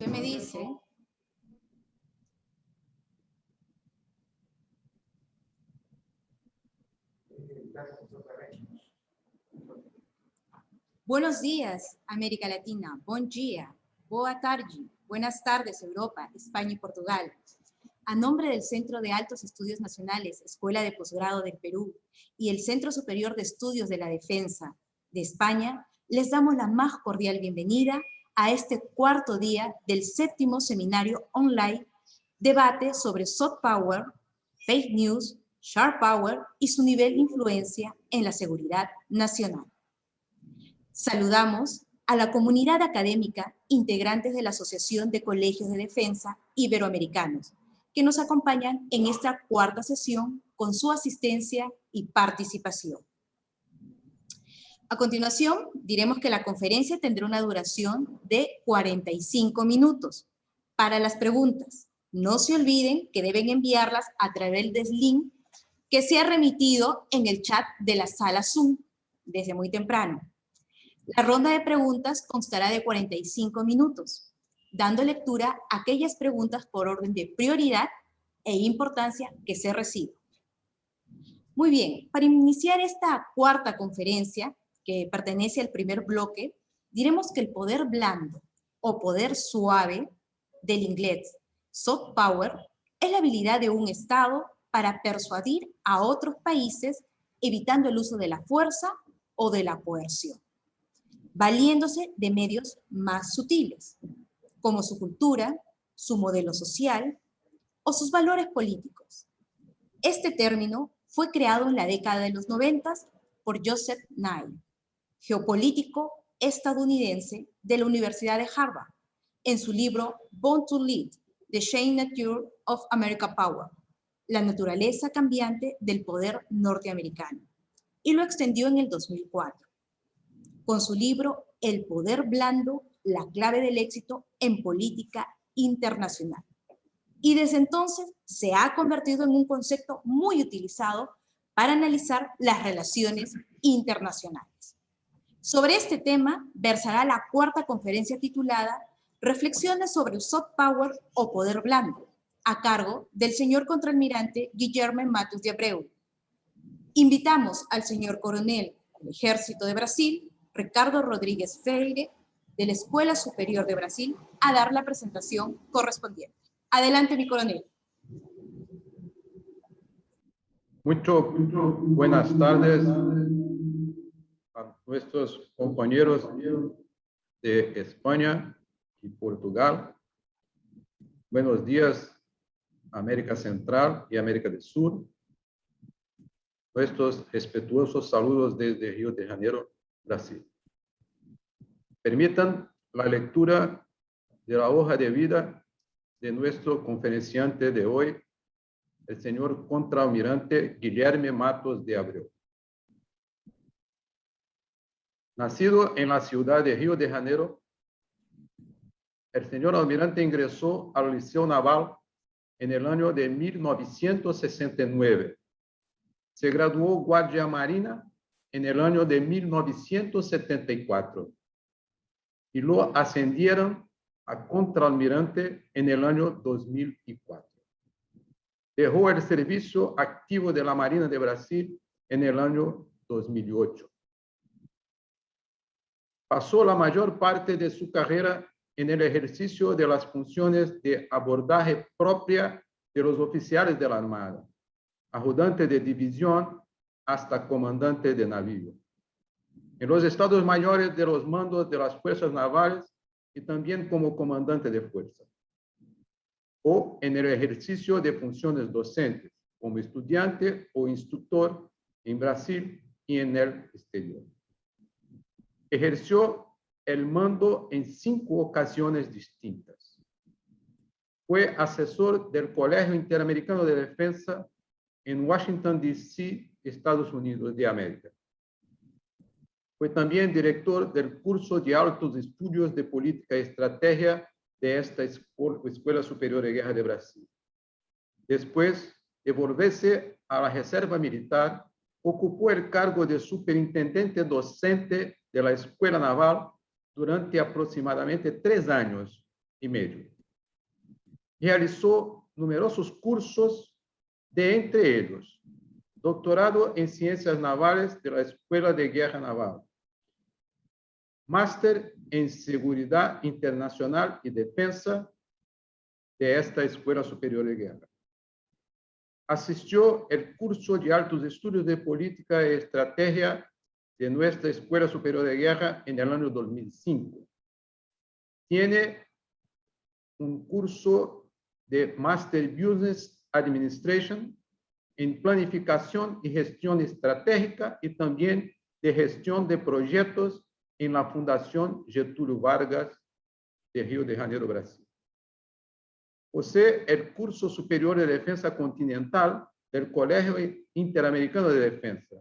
Usted me dice. Buenos días, América Latina. Bom dia. Boa tarde. Buenas tardes, Europa, España y Portugal. A nombre del Centro de Altos Estudios Nacionales, Escuela de Posgrado del Perú y el Centro Superior de Estudios de la Defensa de España, les damos la más cordial bienvenida a este cuarto día del 7º seminario online debate sobre soft power, fake news, sharp power y su nivel de influencia en la seguridad nacional. Saludamos a la comunidad académica integrantes de la Asociación de Colegios de Defensa Iberoamericanos, que nos acompañan en esta cuarta sesión con su asistencia y participación. A continuación, diremos que la conferencia tendrá una duración de 45 minutos. Para las preguntas, no se olviden que deben enviarlas a través del link que se ha remitido en el chat de la sala Zoom desde muy temprano. La ronda de preguntas constará de 45 minutos, dando lectura a aquellas preguntas por orden de prioridad e importancia que se reciban. Muy bien, para iniciar esta cuarta conferencia, que pertenece al primer bloque, diremos que el poder blando o poder suave, del inglés soft power, es la habilidad de un Estado para persuadir a otros países evitando el uso de la fuerza o de la coerción, valiéndose de medios más sutiles, como su cultura, su modelo social o sus valores políticos. Este término fue creado en la década de los 90 por Joseph Nye, geopolítico estadounidense de la Universidad de Harvard, en su libro Born to Lead, The Changing Nature of American Power, la naturaleza cambiante del poder norteamericano, y lo extendió en el 2004, con su libro El poder blando, la clave del éxito en política internacional. Y desde entonces se ha convertido en un concepto muy utilizado para analizar las relaciones internacionales. Sobre este tema versará la cuarta conferencia titulada Reflexiones sobre el soft power o poder blando, a cargo del señor contraalmirante Guilherme Matos de Abreu. Invitamos al señor coronel del Ejército de Brasil, Ricardo Rodríguez Freire, de la Escuela Superior de Brasil, a dar la presentación correspondiente. Adelante, mi coronel. Mucho buenas tardes a nuestros compañeros de España y Portugal. Buenos días, América Central y América del Sur. Nuestros respetuosos saludos desde Río de Janeiro, Brasil. Permitan la lectura de la hoja de vida de nuestro conferenciante de hoy, el señor contraalmirante Guilherme Matos de Abreu. Nacido en la ciudad de Río de Janeiro, el señor almirante ingresó al Liceo Naval en el año de 1969. Se graduó Guardia Marina en el año de 1974 y lo ascendieron a contraalmirante en el año 2004. Dejó el servicio activo de la Marina de Brasil en el año 2008. Pasó la mayor parte de su carrera en el ejercicio de las funciones de abordaje propia de los oficiales de la Armada, ayudante de división hasta comandante de navío, en los estados mayores de los mandos de las fuerzas navales y también como comandante de fuerza, o en el ejercicio de funciones docentes, como estudiante o instructor en Brasil y en el exterior. Ejerció el mando en 5 ocasiones distintas. Fue asesor del Colegio Interamericano de Defensa en Washington, D.C., Estados Unidos de América. Fue también director del curso de altos estudios de política y estrategia de esta Escuela Superior de Guerra de Brasil. Después de volverse a la Reserva Militar, ocupó el cargo de superintendente docente de la Escuela Naval durante aproximadamente 3 años y medio. Realizó numerosos cursos, de entre ellos, doctorado en Ciencias Navales de la Escuela de Guerra Naval, máster en Seguridad Internacional y Defensa de esta Escuela Superior de Guerra. Asistió el curso de Altos Estudios de Política y Estrategia de nuestra Escuela Superior de Guerra en el año 2005. Tiene un curso de Master Business Administration en Planificación y Gestión Estratégica y también de Gestión de Proyectos en la Fundación Getúlio Vargas de Río de Janeiro, Brasil. Posee el curso superior de Defensa Continental del Colegio Interamericano de Defensa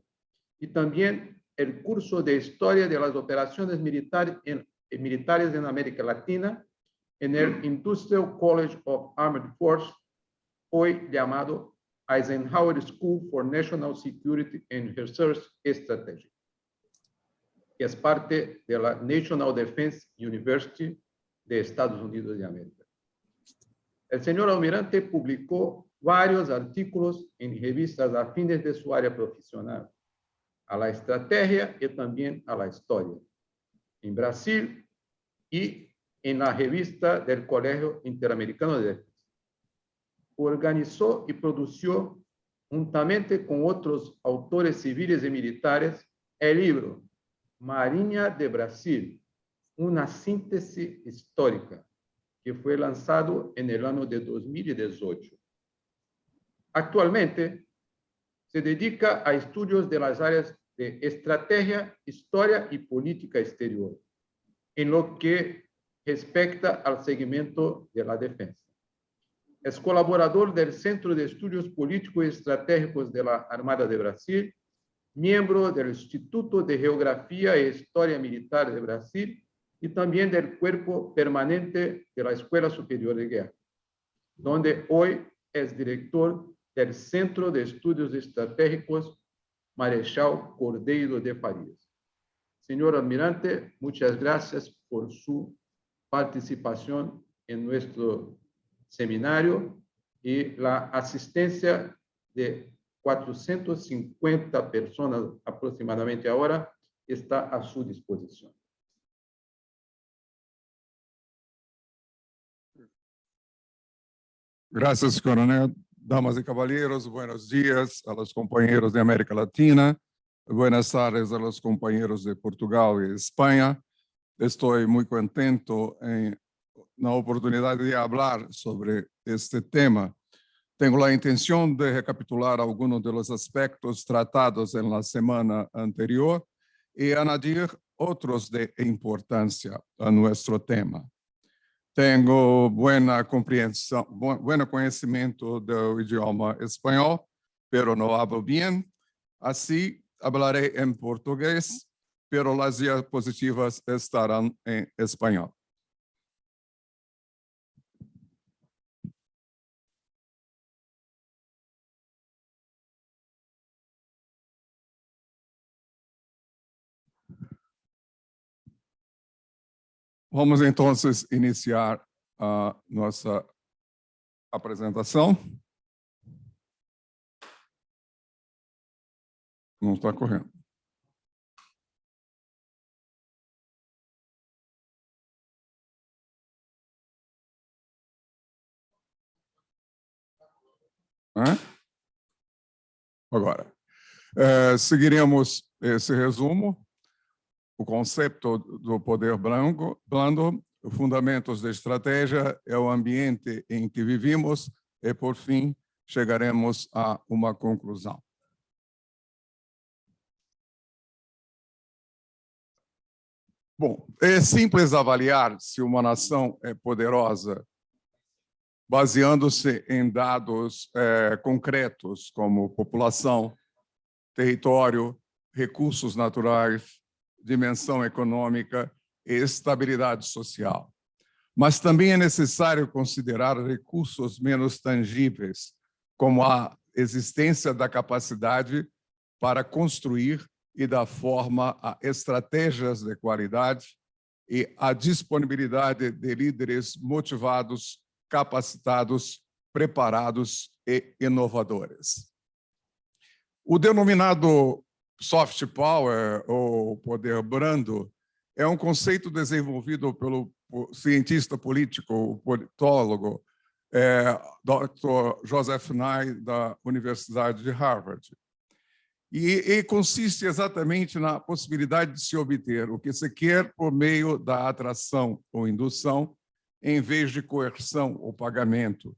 y también el curso de Historia de las Operaciones Militares en América Latina en el Industrial College of Armed Forces, hoy llamado Eisenhower School for National Security and Research Strategy, que es parte de la National Defense University de Estados Unidos de América. El señor almirante publicó varios artículos en revistas afines de su área profesional, a la estrategia y también a la historia, en Brasil y en la revista del Colegio Interamericano de Defensa. Organizó y produjo, juntamente con otros autores civiles y militares, el libro Marinha de Brasil, una síntesis histórica, que fue lanzado en el año de 2018. Actualmente, se dedica a estudios de las áreas de estrategia, historia y política exterior, en lo que respecta al segmento de la defensa. Es colaborador del Centro de Estudios Políticos y Estratégicos de la Armada de Brasil, miembro del Instituto de Geografía e Historia Militar de Brasil y también del Cuerpo Permanente de la Escuela Superior de Guerra, donde hoy es director del Centro de Estudios Estratégicos Marechal Cordeiro de Farías. Señor almirante, muchas gracias por su participación en nuestro seminario y la asistencia de 450 personas aproximadamente ahora está a su disposición. Gracias, coronel. Damas y caballeros, buenos días a los compañeros de América Latina. Buenas tardes a los compañeros de Portugal y España. Estoy muy contento en la oportunidad de hablar sobre este tema. Tengo la intención de recapitular algunos de los aspectos tratados en la semana anterior y añadir otros de importancia a nuestro tema. Tengo buena comprensión, buen conocimiento del idioma español, pero no hablo bien. Así hablaré en portugués, pero las diapositivas estarán en español. Vamos entonces iniciar nuestra apresentação. Não está correndo. Agora, seguiremos esse resumo. O conceito do poder blando, fundamentos da estratégia, é o ambiente em que vivimos e, por fim, chegaremos a uma conclusão. Bom, é simples avaliar se uma nação é poderosa baseando-se em dados concretos, como população, território, recursos naturais, dimensão econômica e estabilidade social. Mas também é necessário considerar recursos menos tangíveis, como a existência da capacidade para construir e dar forma a estratégias de qualidade e a disponibilidade de líderes motivados, capacitados, preparados e inovadores. O denominado soft power, ou poder brando, é um conceito desenvolvido pelo cientista político, o politólogo, Dr. Joseph Nye, da Universidade de Harvard. E consiste exatamente na possibilidade de se obter o que se quer por meio da atração ou indução, em vez de coerção ou pagamento.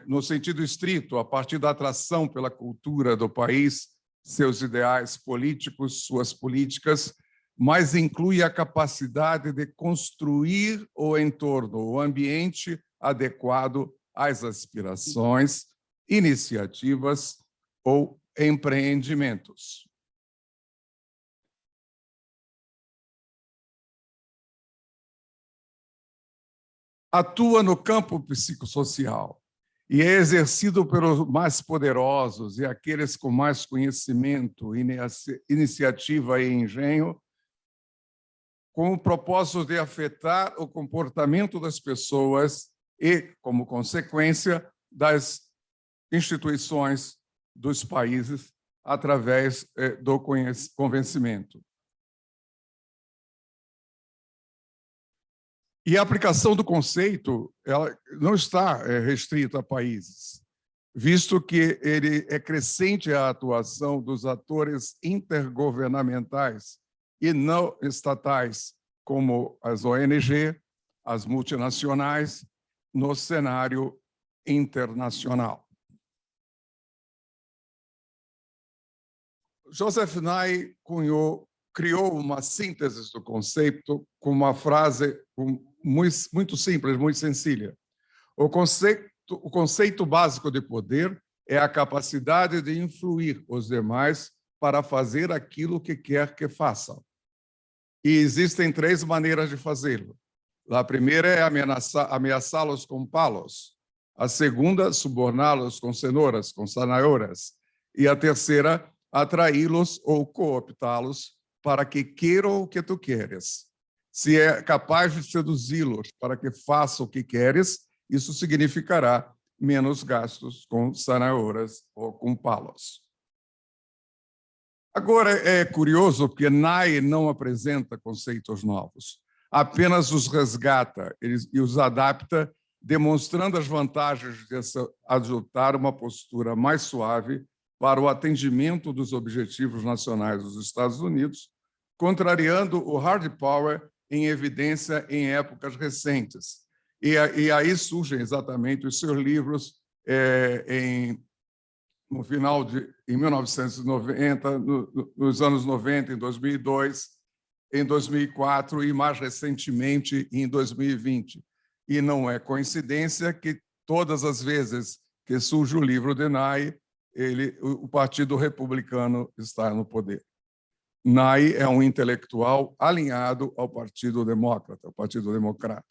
No sentido estrito, a partir da atração pela cultura do país, seus ideais políticos, suas políticas, mas inclui a capacidade de construir o entorno, o ambiente adequado às aspirações, iniciativas ou empreendimentos. Atua no campo psicossocial e é exercido pelos mais poderosos e aqueles com mais conhecimento, iniciativa e engenho, com o propósito de afetar o comportamento das pessoas e, como consequência, das instituições dos países através do convencimento. E a aplicação do conceito ela não está restrita a países, visto que ele é crescente a atuação dos atores intergovernamentais e não estatais, como as ONG, as multinacionais, no cenário internacional. Joseph Nye criou uma síntese do conceito com uma frase muito simples, muito sencilla. O conceito básico de poder é a capacidade de influir os demais para fazer aquilo que quer que façam. E existem 3 maneiras de fazê-lo. A primeira é ameaçá-los com palos. A segunda, suborná-los com cenouras, com zanahoras. E a terceira, atraí-los ou cooptá-los para que queiram o que tu queres. Se é capaz de seduzi-los para que façam o que queres, isso significará menos gastos com zanahouras ou com palos. Agora, é curioso porque Nye não apresenta conceitos novos, apenas os resgata e os adapta, demonstrando as vantagens de adotar uma postura mais suave para o atendimento dos objetivos nacionais dos Estados Unidos, contrariando o hard power em evidência em épocas recentes. E aí surgem exatamente os seus livros no final em 1990, nos anos 90, em 2002, em 2004 e, mais recentemente, em 2020. E não é coincidência que todas as vezes que surge o livro de Nye, o Partido Republicano está no poder. Nye é um intelectual alinhado ao Partido Democrata, ao Partido Democrata.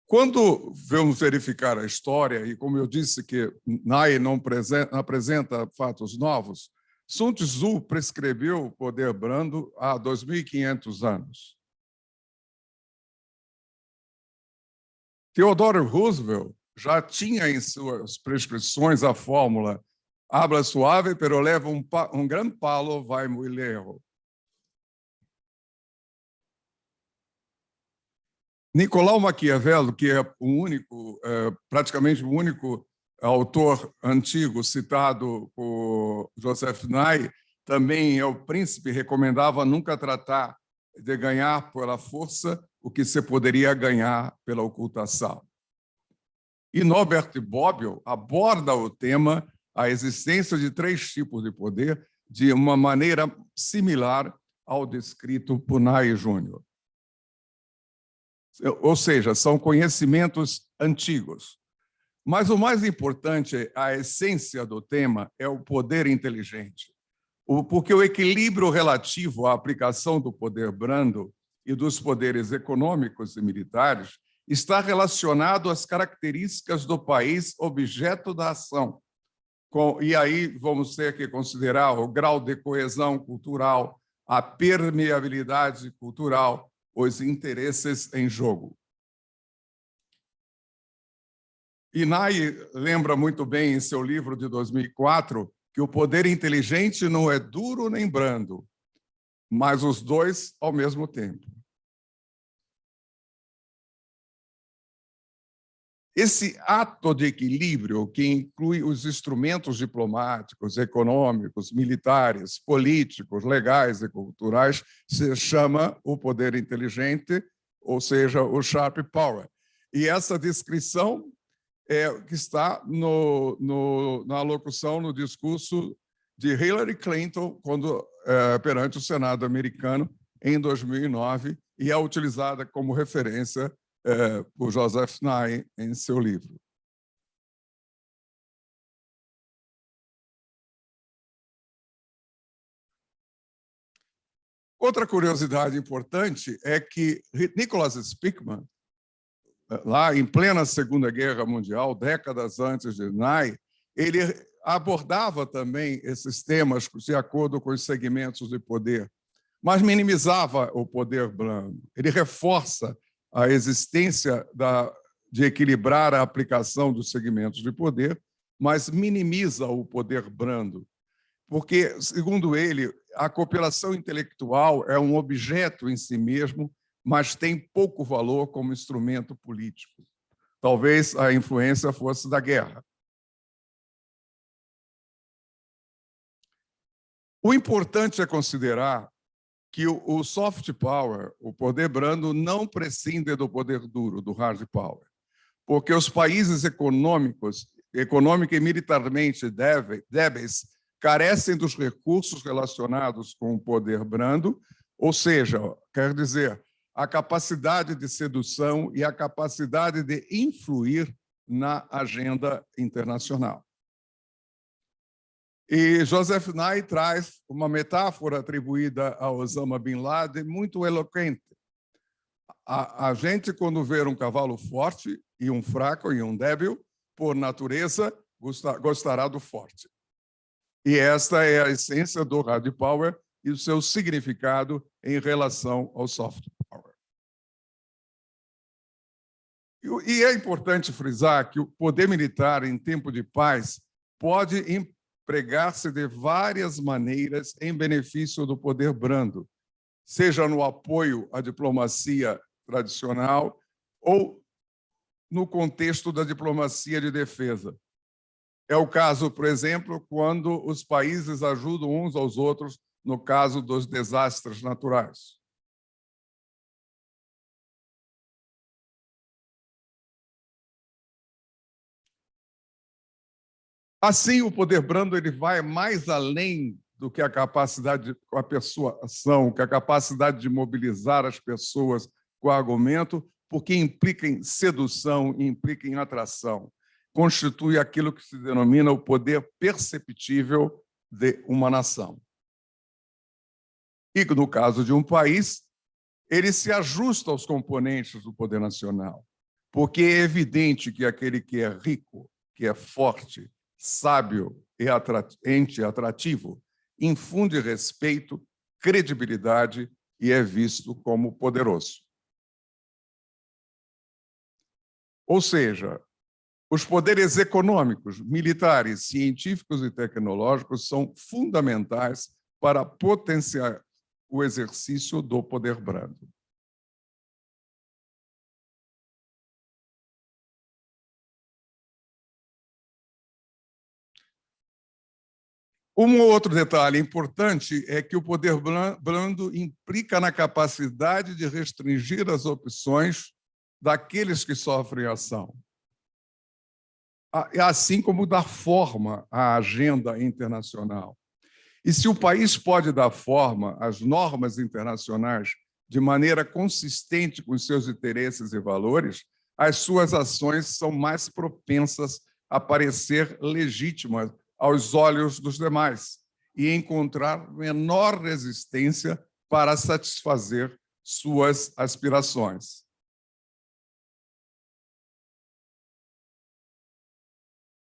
Quando vamos verificar a história, e como eu disse que Nye não apresenta fatos novos, Sun Tzu prescreveu o poder brando há 2.500 anos. Theodore Roosevelt já tinha em suas prescrições a fórmula habla suave, pero leva um gran palo, vai muy lejos. Nicolau Maquiavel, que é praticamente o único autor antigo citado por Joseph Nye, também é o príncipe, recomendava nunca tratar de ganhar pela força o que se poderia ganhar pela ocultação. E Norbert Bobbio aborda o tema, a existência de 3 tipos de poder, de uma maneira similar ao descrito por Nye Jr. Ou seja, são conhecimentos antigos. Mas o mais importante, a essência do tema, é o poder inteligente. Porque o equilíbrio relativo à aplicação do poder brando e dos poderes econômicos e militares está relacionado às características do país objeto da ação, E aí vamos ter que considerar o grau de coesão cultural, a permeabilidade cultural, os interesses em jogo. Inai lembra muito bem em seu livro de 2004 que o poder inteligente não é duro nem brando, mas os dois ao mesmo tempo. Esse ato de equilíbrio, que inclui os instrumentos diplomáticos, econômicos, militares, políticos, legais e culturais, se chama o poder inteligente, ou seja, o sharp power. E essa descrição é que está na locução, no discurso de Hillary Clinton, perante o Senado americano, em 2009, e é utilizada como referência por Joseph Nye em seu livro. Outra curiosidade importante é que Nicholas Spiegelman, lá em plena Segunda Guerra Mundial, décadas antes de Nye, ele abordava também esses temas de acordo com os segmentos de poder, mas minimizava o poder blando. Ele reforça a existência de equilibrar a aplicação dos segmentos de poder, mas minimiza o poder brando, porque, segundo ele, a cooperação intelectual é um objeto em si mesmo, mas tem pouco valor como instrumento político. Talvez a influência fosse da guerra. O importante é considerar que o soft power, o poder brando, não prescinde do poder duro, do hard power, porque os países econômica e militarmente débeis carecem dos recursos relacionados com o poder brando, ou seja, quer dizer, a capacidade de sedução e a capacidade de influir na agenda internacional. E Joseph Nye traz uma metáfora atribuída a Osama Bin Laden muito eloquente. A gente, quando vê um cavalo forte e um fraco e um débil, por natureza, gostará do forte. E esta é a essência do hard power e o seu significado em relação ao soft power. E é importante frisar que o poder militar, em tempo de paz, pode empregar-se de várias maneiras em benefício do poder brando, seja no apoio à diplomacia tradicional ou no contexto da diplomacia de defesa. É o caso, por exemplo, quando os países ajudam uns aos outros no caso dos desastres naturais. Assim, o poder brando ele vai mais além do que a capacidade com a persuasão, que a capacidade de mobilizar as pessoas com argumento, porque implica em sedução, implica em atração. Constitui aquilo que se denomina o poder perceptível de uma nação. E, no caso de um país, ele se ajusta aos componentes do poder nacional, porque é evidente que aquele que é rico, que é forte, sábio e atrativo, infunde respeito, credibilidade e é visto como poderoso. Ou seja, os poderes econômicos, militares, científicos e tecnológicos são fundamentais para potenciar o exercício do poder brando. Um outro detalhe importante é que o poder brando implica na capacidade de restringir as opções daqueles que sofrem ação, assim como dar forma à agenda internacional. E se o país pode dar forma às normas internacionais de maneira consistente com seus interesses e valores, as suas ações são mais propensas a parecer legítimas aos olhos dos demais e encontrar menor resistência para satisfazer suas aspirações.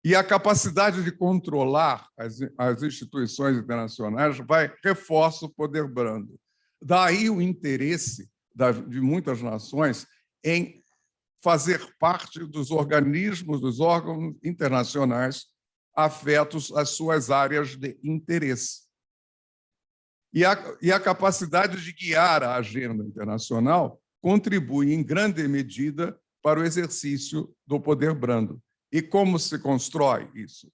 E a capacidade de controlar as instituições internacionais reforça o poder brando. Daí o interesse de muitas nações em fazer parte dos organismos, dos órgãos internacionais afetos às suas áreas de interesse. E a capacidade de guiar a agenda internacional contribui, em grande medida, para o exercício do poder brando. E como se constrói isso?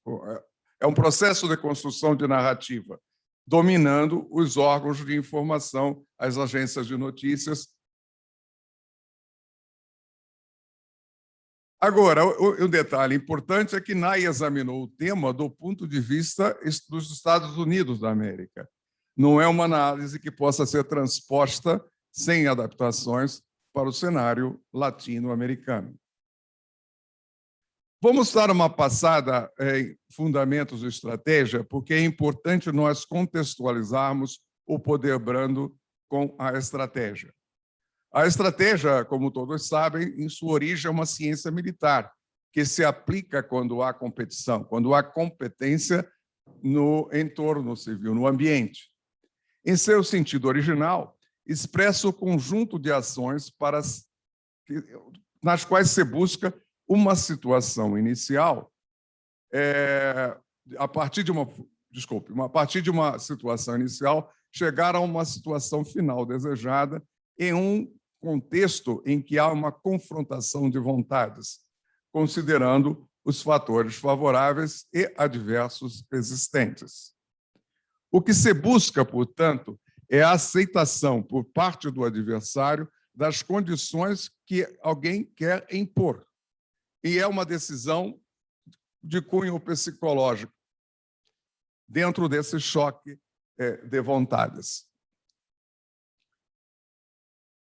É um processo de construção de narrativa, dominando os órgãos de informação, as agências de notícias. Agora, o detalhe importante é que NAI examinou o tema do ponto de vista dos Estados Unidos da América. Não é uma análise que possa ser transposta sem adaptações para o cenário latino-americano. Vamos dar uma passada em fundamentos de estratégia, porque é importante nós contextualizarmos o poder brando com a estratégia. A estratégia, como todos sabem, em sua origem é uma ciência militar, que se aplica quando há competição, quando há competência no entorno civil, no ambiente. Em seu sentido original, expressa o conjunto de ações nas quais se busca uma situação inicial, a partir de uma situação inicial, chegar a uma situação final desejada em um contexto em que há uma confrontação de vontades, considerando os fatores favoráveis e adversos existentes. O que se busca, portanto, é a aceitação por parte do adversário das condições que alguém quer impor. E é uma decisão de cunho psicológico, dentro desse choque de vontades.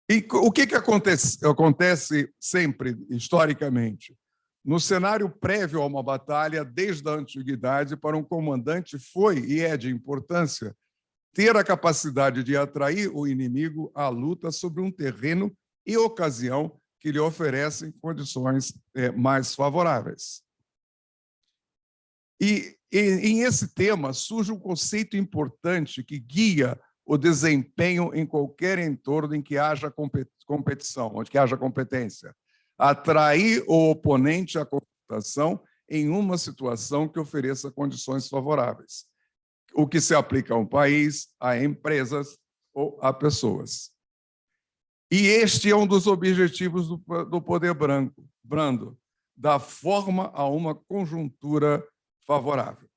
E o que acontece sempre, historicamente? No cenário prévio a uma batalha, desde a antiguidade, para um comandante foi e é de importância ter a capacidade de atrair o inimigo à luta sobre um terreno e ocasião que lhe oferecem condições mais favoráveis. E em esse tema surge um conceito importante que guia o desempenho em qualquer entorno em que haja competição, onde que haja competência. Atrair o oponente à confrontação em uma situação que ofereça condições favoráveis, o que se aplica a um país, a empresas ou a pessoas. E este é um dos objetivos do poder brando, dar forma a uma conjuntura favorável.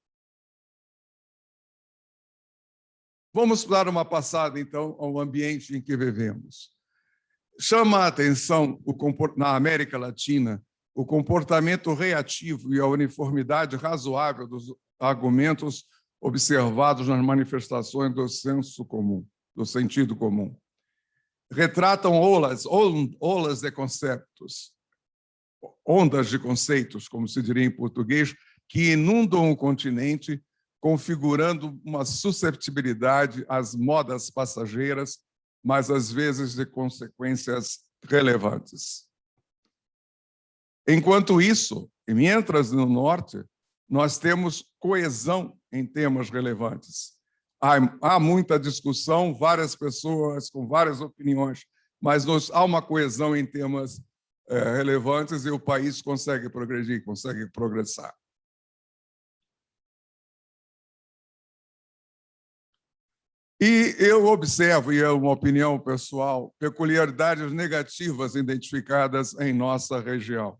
Vamos dar uma passada, então, ao ambiente em que vivemos. Chama a atenção, na América Latina, o comportamento reativo e a uniformidade razoável dos argumentos observados nas manifestações do senso comum, do sentido comum. Retratam olas de conceitos, ondas de conceitos, como se diria em português, que inundam o continente, configurando uma susceptibilidade às modas passageiras, mas às vezes de consequências relevantes. Enquanto isso, mientras no norte, nós temos coesão em temas relevantes. Há muita discussão, várias pessoas com várias opiniões, mas há uma coesão em temas relevantes e o país consegue progredir, consegue progressar. E eu observo, e é uma opinião pessoal, peculiaridades negativas identificadas em nossa região.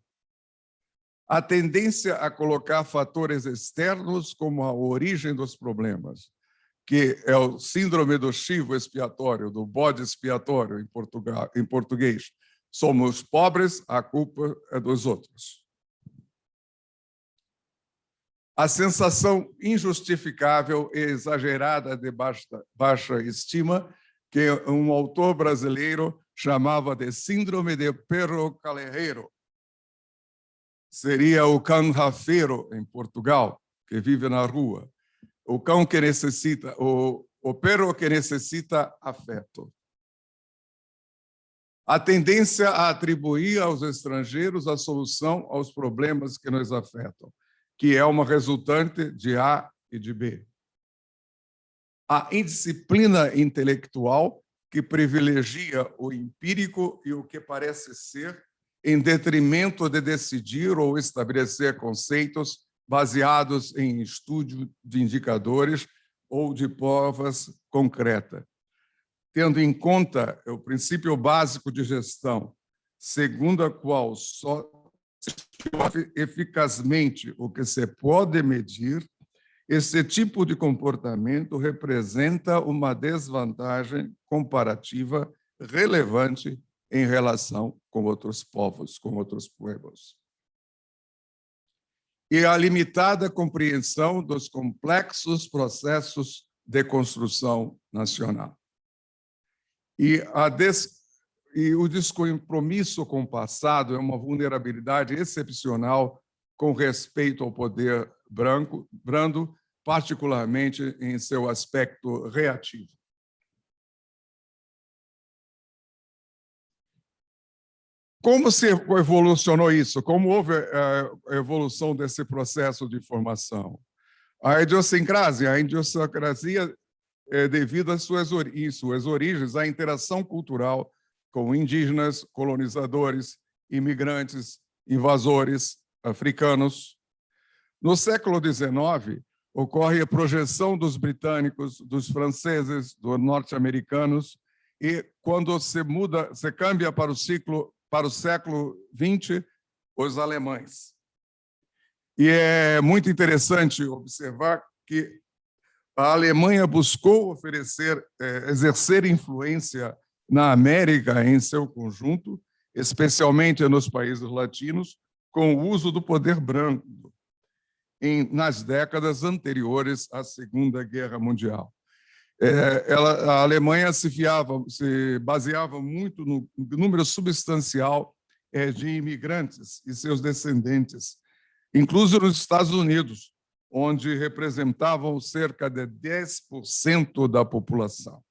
A tendência a colocar fatores externos como a origem dos problemas, que é o síndrome do chivo expiatório, do bode expiatório em português. Somos pobres, a culpa é dos outros. A sensação injustificável e exagerada de baixa estima, que um autor brasileiro chamava de síndrome de perro callejero. Seria o cão rafeiro em Portugal, que vive na rua. O cão que necessita, o perro que necessita afeto. A tendência a atribuir aos estrangeiros a solução aos problemas que nos afetam. que é uma resultante de A e de B. A indisciplina intelectual, que privilegia o empírico e o que parece ser, em detrimento de decidir ou estabelecer conceitos baseados em estudo de indicadores ou de provas concretas. Tendo em conta o princípio básico de gestão, segundo a qual só eficazmente o que se pode medir, esse tipo de comportamento representa uma desvantagem comparativa relevante em relação com outros povos, com outros pueblos. E a limitada compreensão dos complexos processos de construção nacional. E o descompromisso com o passado é uma vulnerabilidade excepcional com respeito ao poder brando, particularmente em seu aspecto reativo. Como se evolucionou isso? Como houve a evolução desse processo de formação? A idiosincrasia é devido às suas origens, à interação cultural com indígenas, colonizadores, imigrantes, invasores africanos. No século XIX, ocorre a projeção dos britânicos, dos franceses, dos norte-americanos, e quando se cambia para o século XX, os alemães. E é muito interessante observar que a Alemanha buscou exercer influência na América em seu conjunto, especialmente nos países latinos, com o uso do poder branco nas décadas anteriores à Segunda Guerra Mundial. A Alemanha se baseava muito no número substancial de imigrantes e seus descendentes, incluso nos Estados Unidos, onde representavam cerca de 10% da população.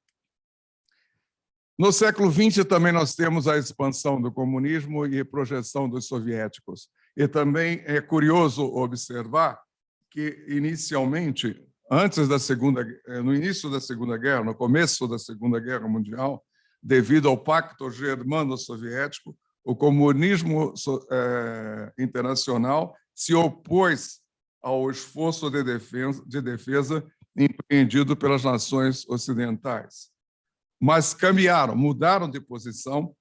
No século XX, também nós temos a expansão do comunismo e a projeção dos soviéticos. E também é curioso observar que, inicialmente, no início da Segunda Guerra, no começo da Segunda Guerra Mundial, devido ao Pacto Germano-Soviético, o comunismo internacional se opôs ao esforço de defesa empreendido pelas nações ocidentais. Mas mudaram de posição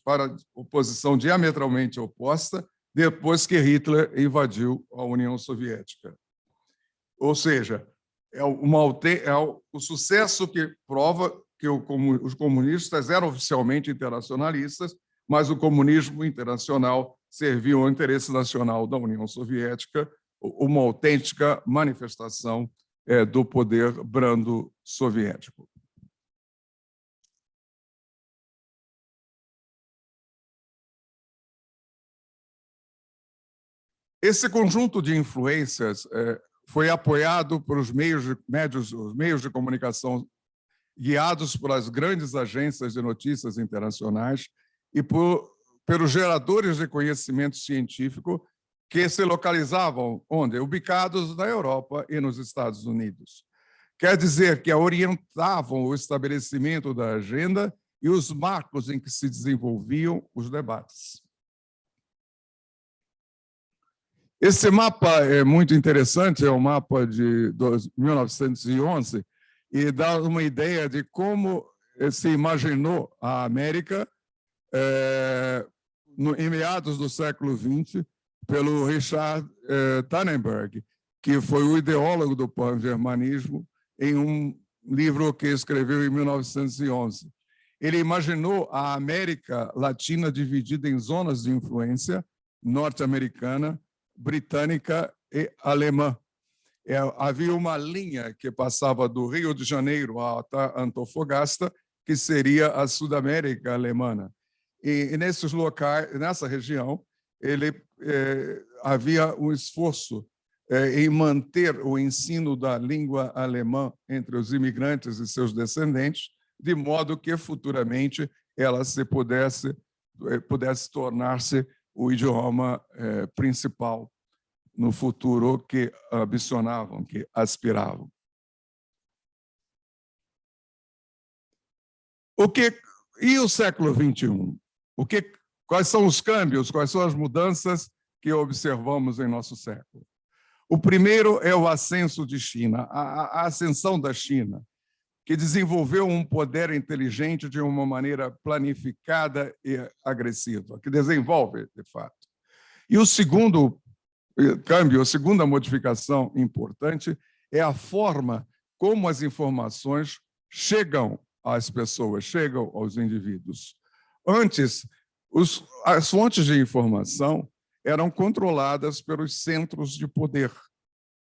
para posição diametralmente oposta depois que Hitler invadiu a União Soviética. Ou seja, o sucesso que prova que os comunistas eram oficialmente internacionalistas, mas o comunismo internacional serviu ao interesse nacional da União Soviética, uma autêntica manifestação do poder brando soviético. Esse conjunto de influências foi apoiado por os meios de comunicação guiados pelas grandes agências de notícias internacionais e pelos geradores de conhecimento científico que se localizavam onde? Ubicados na Europa e nos Estados Unidos. Quer dizer que orientavam o estabelecimento da agenda e os marcos em que se desenvolviam os debates. Esse mapa é muito interessante, é um mapa de 1911 e dá uma ideia de como se imaginou a América em meados do século XX pelo Richard Tannenberg, que foi o ideólogo do pan-germanismo, em um livro que escreveu em 1911. Ele imaginou a América Latina dividida em zonas de influência norte-americana, britânica e alemã. Havia uma linha que passava do Rio de Janeiro até Antofagasta, que seria a Sudamérica alemã. E nesses locais, nessa região, havia um esforço em manter o ensino da língua alemã entre os imigrantes e seus descendentes, de modo que futuramente ela pudesse tornar-se o idioma principal no futuro que ambicionavam, que aspiravam. E o século XXI? Quais são os câmbios, quais são as mudanças que observamos em nosso século? O primeiro é o ascenso de China, a ascensão da China, que desenvolveu um poder inteligente de uma maneira planificada e agressiva, que desenvolve, de fato. E o segundo câmbio, a segunda modificação importante é a forma como as informações chegam às pessoas, chegam aos indivíduos. Antes, as fontes de informação eram controladas pelos centros de poder,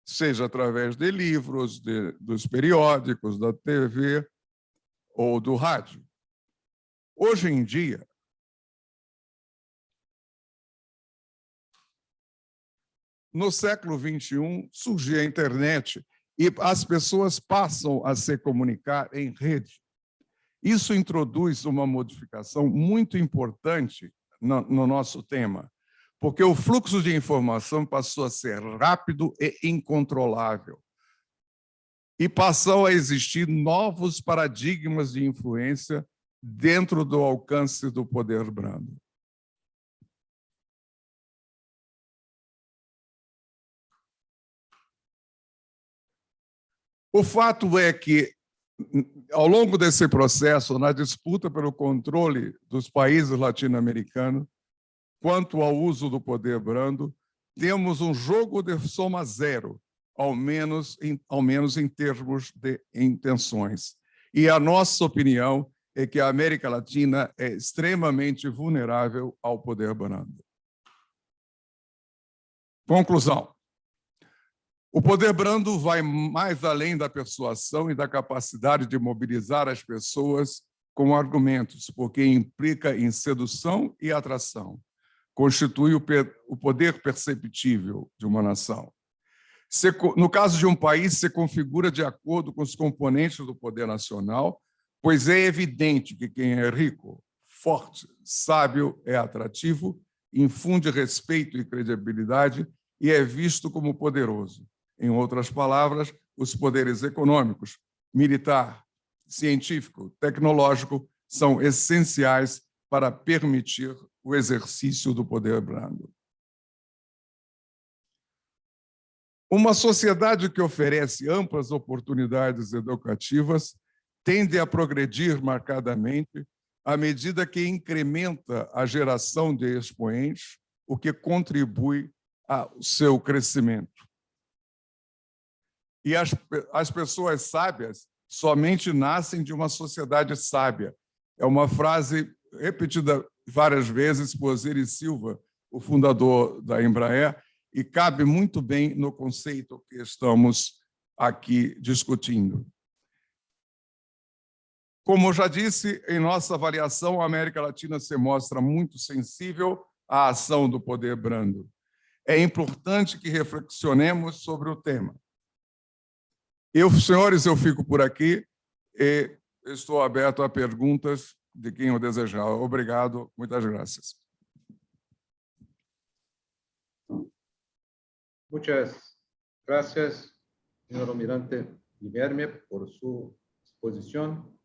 seja através de livros, dos periódicos, da TV ou do rádio. Hoje em dia, no século XXI, surge a internet e as pessoas passam a se comunicar em rede. Isso introduz uma modificação muito importante no nosso tema, porque o fluxo de informação passou a ser rápido e incontrolável. E passam a existir novos paradigmas de influência dentro do alcance do poder brando. O fato é que, ao longo desse processo, na disputa pelo controle dos países latino-americanos, quanto ao uso do poder brando, temos um jogo de soma zero, ao menos em termos de intenções. E a nossa opinião é que a América Latina é extremamente vulnerável ao poder brando. Conclusão. O poder brando vai mais além da persuasão e da capacidade de mobilizar as pessoas com argumentos, porque implica em sedução e atração. Constitui o poder perceptível de uma nação. No caso de um país, se configura de acordo com os componentes do poder nacional, pois é evidente que quem é rico, forte, sábio é atrativo, infunde respeito e credibilidade e é visto como poderoso. Em outras palavras, os poderes econômicos, militar, científico, tecnológico são essenciais para permitir o exercício do poder brando. Uma sociedade que oferece amplas oportunidades educativas tende a progredir marcadamente à medida que incrementa a geração de expoentes, o que contribui ao seu crescimento. E as pessoas sábias somente nascem de uma sociedade sábia. É uma frase repetida várias vezes por Osiris Silva, o fundador da Embraer, e cabe muito bem no conceito que estamos aqui discutindo. Como eu já disse, em nossa avaliação, a América Latina se mostra muito sensível à ação do poder brando. É importante que reflexionemos sobre o tema. Senhores, eu fico por aqui e estou aberto a perguntas de quem o desejar. Obrigado, muitas graças. Muchas gracias, señor Almirante Guilherme, por su exposición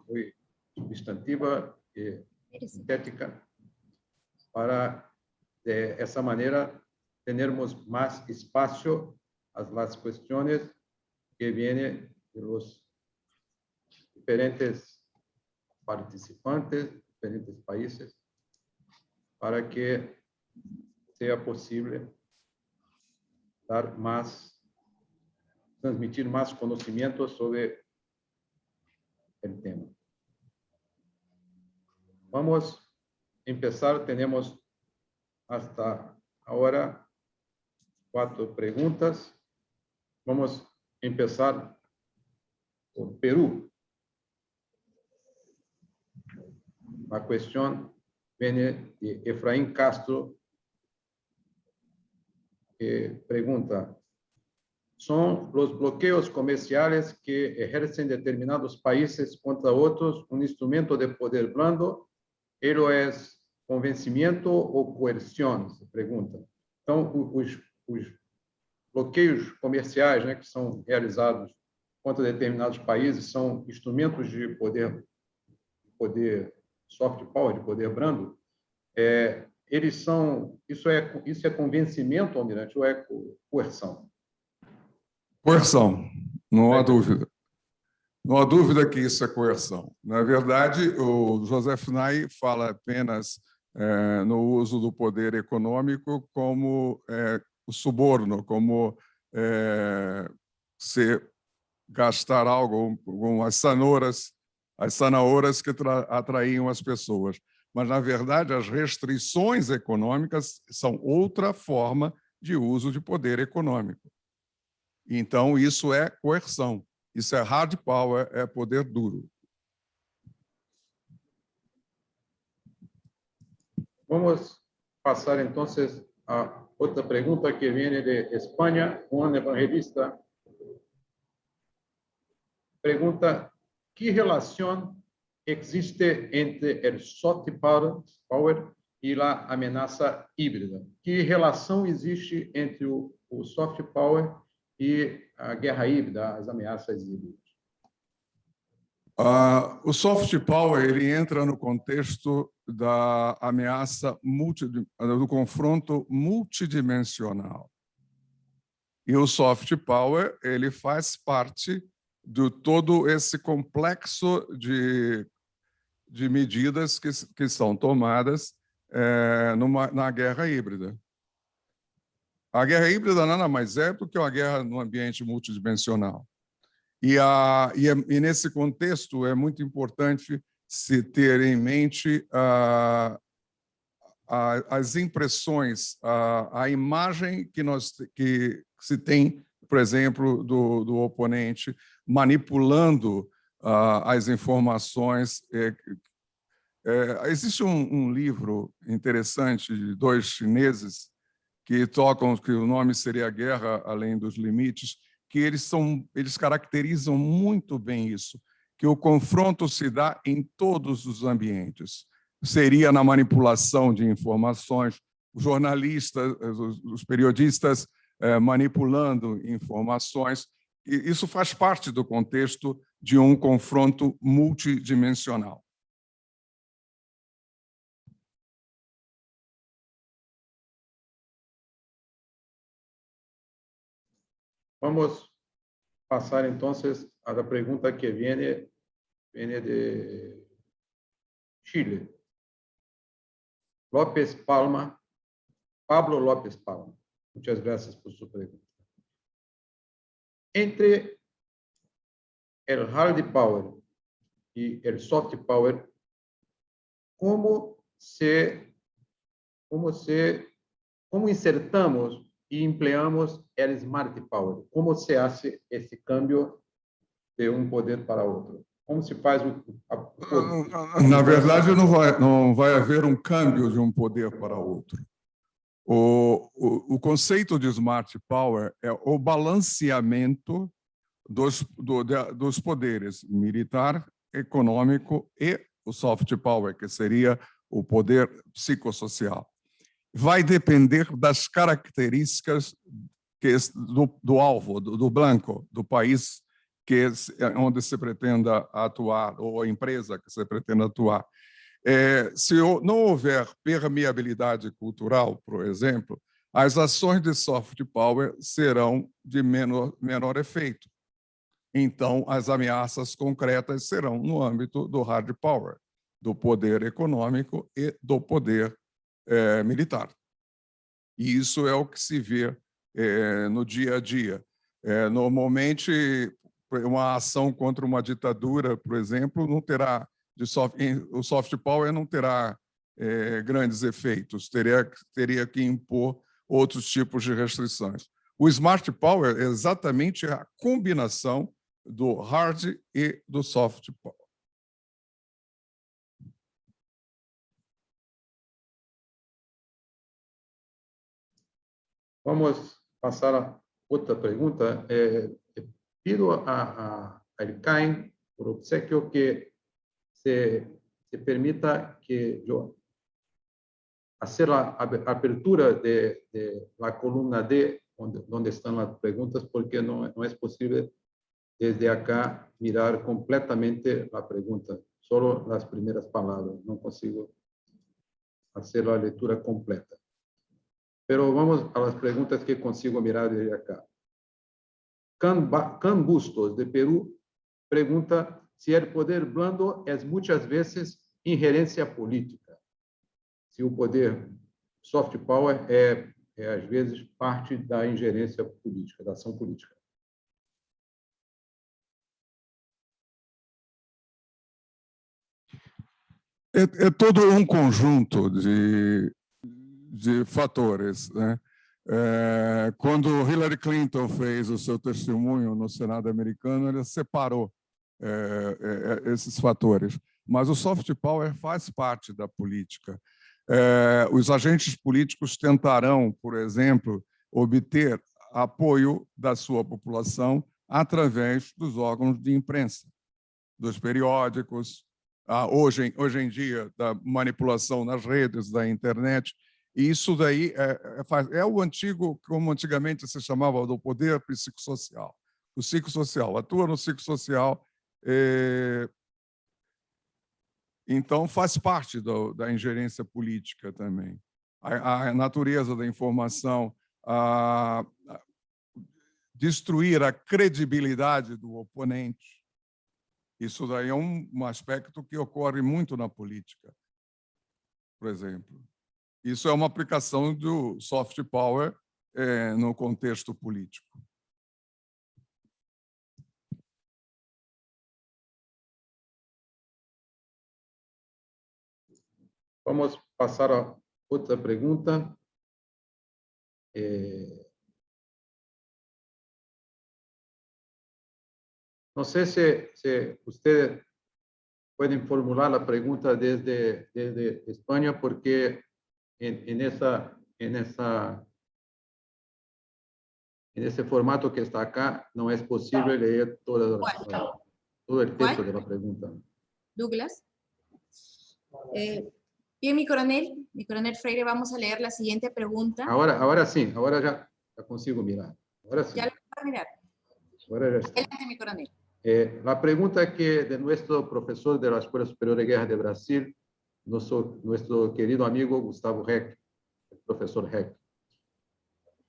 muy substantiva y sintética, para de esa manera tenermos más espacio a las cuestiones que vienen de los diferentes participantes, diferentes países, para que sea posible transmitir más conocimiento sobre el tema. Vamos a empezar, tenemos hasta ahora 4 preguntas. Vamos a empezar por Perú. La cuestión viene de Efraín Castro, que pregunta: ¿son los bloqueos comerciales que ejercen determinados países contra otros un instrumento de poder blando? ¿Ello es convencimento ou coerção? Se pergunta. Então, os bloqueios comerciais, né, que são realizados contra determinados países, são instrumentos de poder soft power, de poder brando. Eles são, isso é convencimento, almirante, ou é coerção? Coerção, não há dúvida. Não há dúvida que isso é coerção. Na verdade, o Joseph Nye fala apenas no uso do poder econômico como o suborno, como se gastar algo, com as cenouras que atraíam as pessoas. Mas, na verdade, as restrições econômicas são outra forma de uso de poder econômico. Então, isso é coerção. Isso é hard power, é poder duro. Vamos passar, então, a outra pergunta que vem de Espanha, Juan Evangelista. Pergunta: que relação existe entre o soft power e a ameaça híbrida? Que relação existe entre o soft power e a guerra híbrida, as ameaças híbridas? O soft power ele entra no contexto da ameaça do confronto multidimensional. E o soft power ele faz parte de todo esse complexo de medidas que são tomadas na guerra híbrida. A guerra híbrida nada mais é do que uma guerra no ambiente multidimensional. E nesse contexto é muito importante se ter em mente as impressões, a imagem que se tem, por exemplo, do oponente manipulando as informações. Existe um livro interessante de dois chineses que tocam, que o nome seria A Guerra Além dos Limites, que eles caracterizam muito bem isso, que o confronto se dá em todos os ambientes. Seria na manipulação de informações, os jornalistas, os periodistas manipulando informações. E isso faz parte do contexto de um confronto multidimensional. Vamos passar, então, a la pergunta que vem de Chile. Pablo López Palma. Muchas gracias por su pregunta. Entre el hard power y el soft power, ¿cómo insertamos y empleamos el smart power? ¿Cómo se hace ese cambio de um poder para outro? Como se faz Na verdade, não vai haver um câmbio de um poder para outro. O conceito de smart power é o balanceamento dos poderes militar, econômico e o soft power, que seria o poder psicossocial. Vai depender das características do alvo, do blanco, do país onde se pretenda atuar, ou a empresa que se pretenda atuar. Se não houver permeabilidade cultural, por exemplo, as ações de soft power serão de menor efeito. Então, as ameaças concretas serão no âmbito do hard power, do poder econômico e do poder militar. E isso é o que se vê no dia a dia. Normalmente, uma ação contra uma ditadura, por exemplo, não terá o soft power não terá grandes efeitos, teria que impor outros tipos de restrições. O smart power é exatamente a combinação do hard e do soft power. Vamos passar a outra pergunta. Pido a Caim, por obsequio, que se permita que eu hacer la apertura de la columna D, donde están las preguntas, porque no es posible desde acá mirar completamente la pregunta, solo las primeras palabras, no consigo hacer la lectura completa. Pero vamos a las preguntas que consigo mirar desde acá. Can Bustos, de Perú, pregunta si el poder blando es muchas veces injerencia política. Se o poder soft power às vezes, parte da ingerência política, da ação política. É todo um conjunto de fatores, né? Quando Hillary Clinton fez o seu testemunho no Senado americano, ela separou esses fatores. Mas o soft power faz parte da política. Os agentes políticos tentarão, por exemplo, obter apoio da sua população através dos órgãos de imprensa, dos periódicos, hoje em dia, da manipulação nas redes, da internet. E isso daí é o antigo, como antigamente se chamava, do poder psicossocial. O psicossocial atua no psicossocial, então faz parte da ingerência política também. A natureza da informação, destruir a credibilidade do oponente. Isso daí é um aspecto que ocorre muito na política, por exemplo. Isso é uma aplicação do soft power no contexto político. Vamos passar a outra pergunta. Não sei se vocês podem formular a pergunta desde Espanha, porque nesse formato que está acá, não é possível ler todo o texto da pergunta. Douglas. Bien, mi coronel Freire, vamos a leer la siguiente pregunta. Ahora sí, ahora ya consigo mirar. Ahora sí. Ya lo puedo mirar. Ahora ya está. Adelante, mi coronel. La pregunta que de nuestro profesor de la Escuela Superior de Guerra de Brasil, nuestro querido amigo Gustavo Heck, el profesor Heck.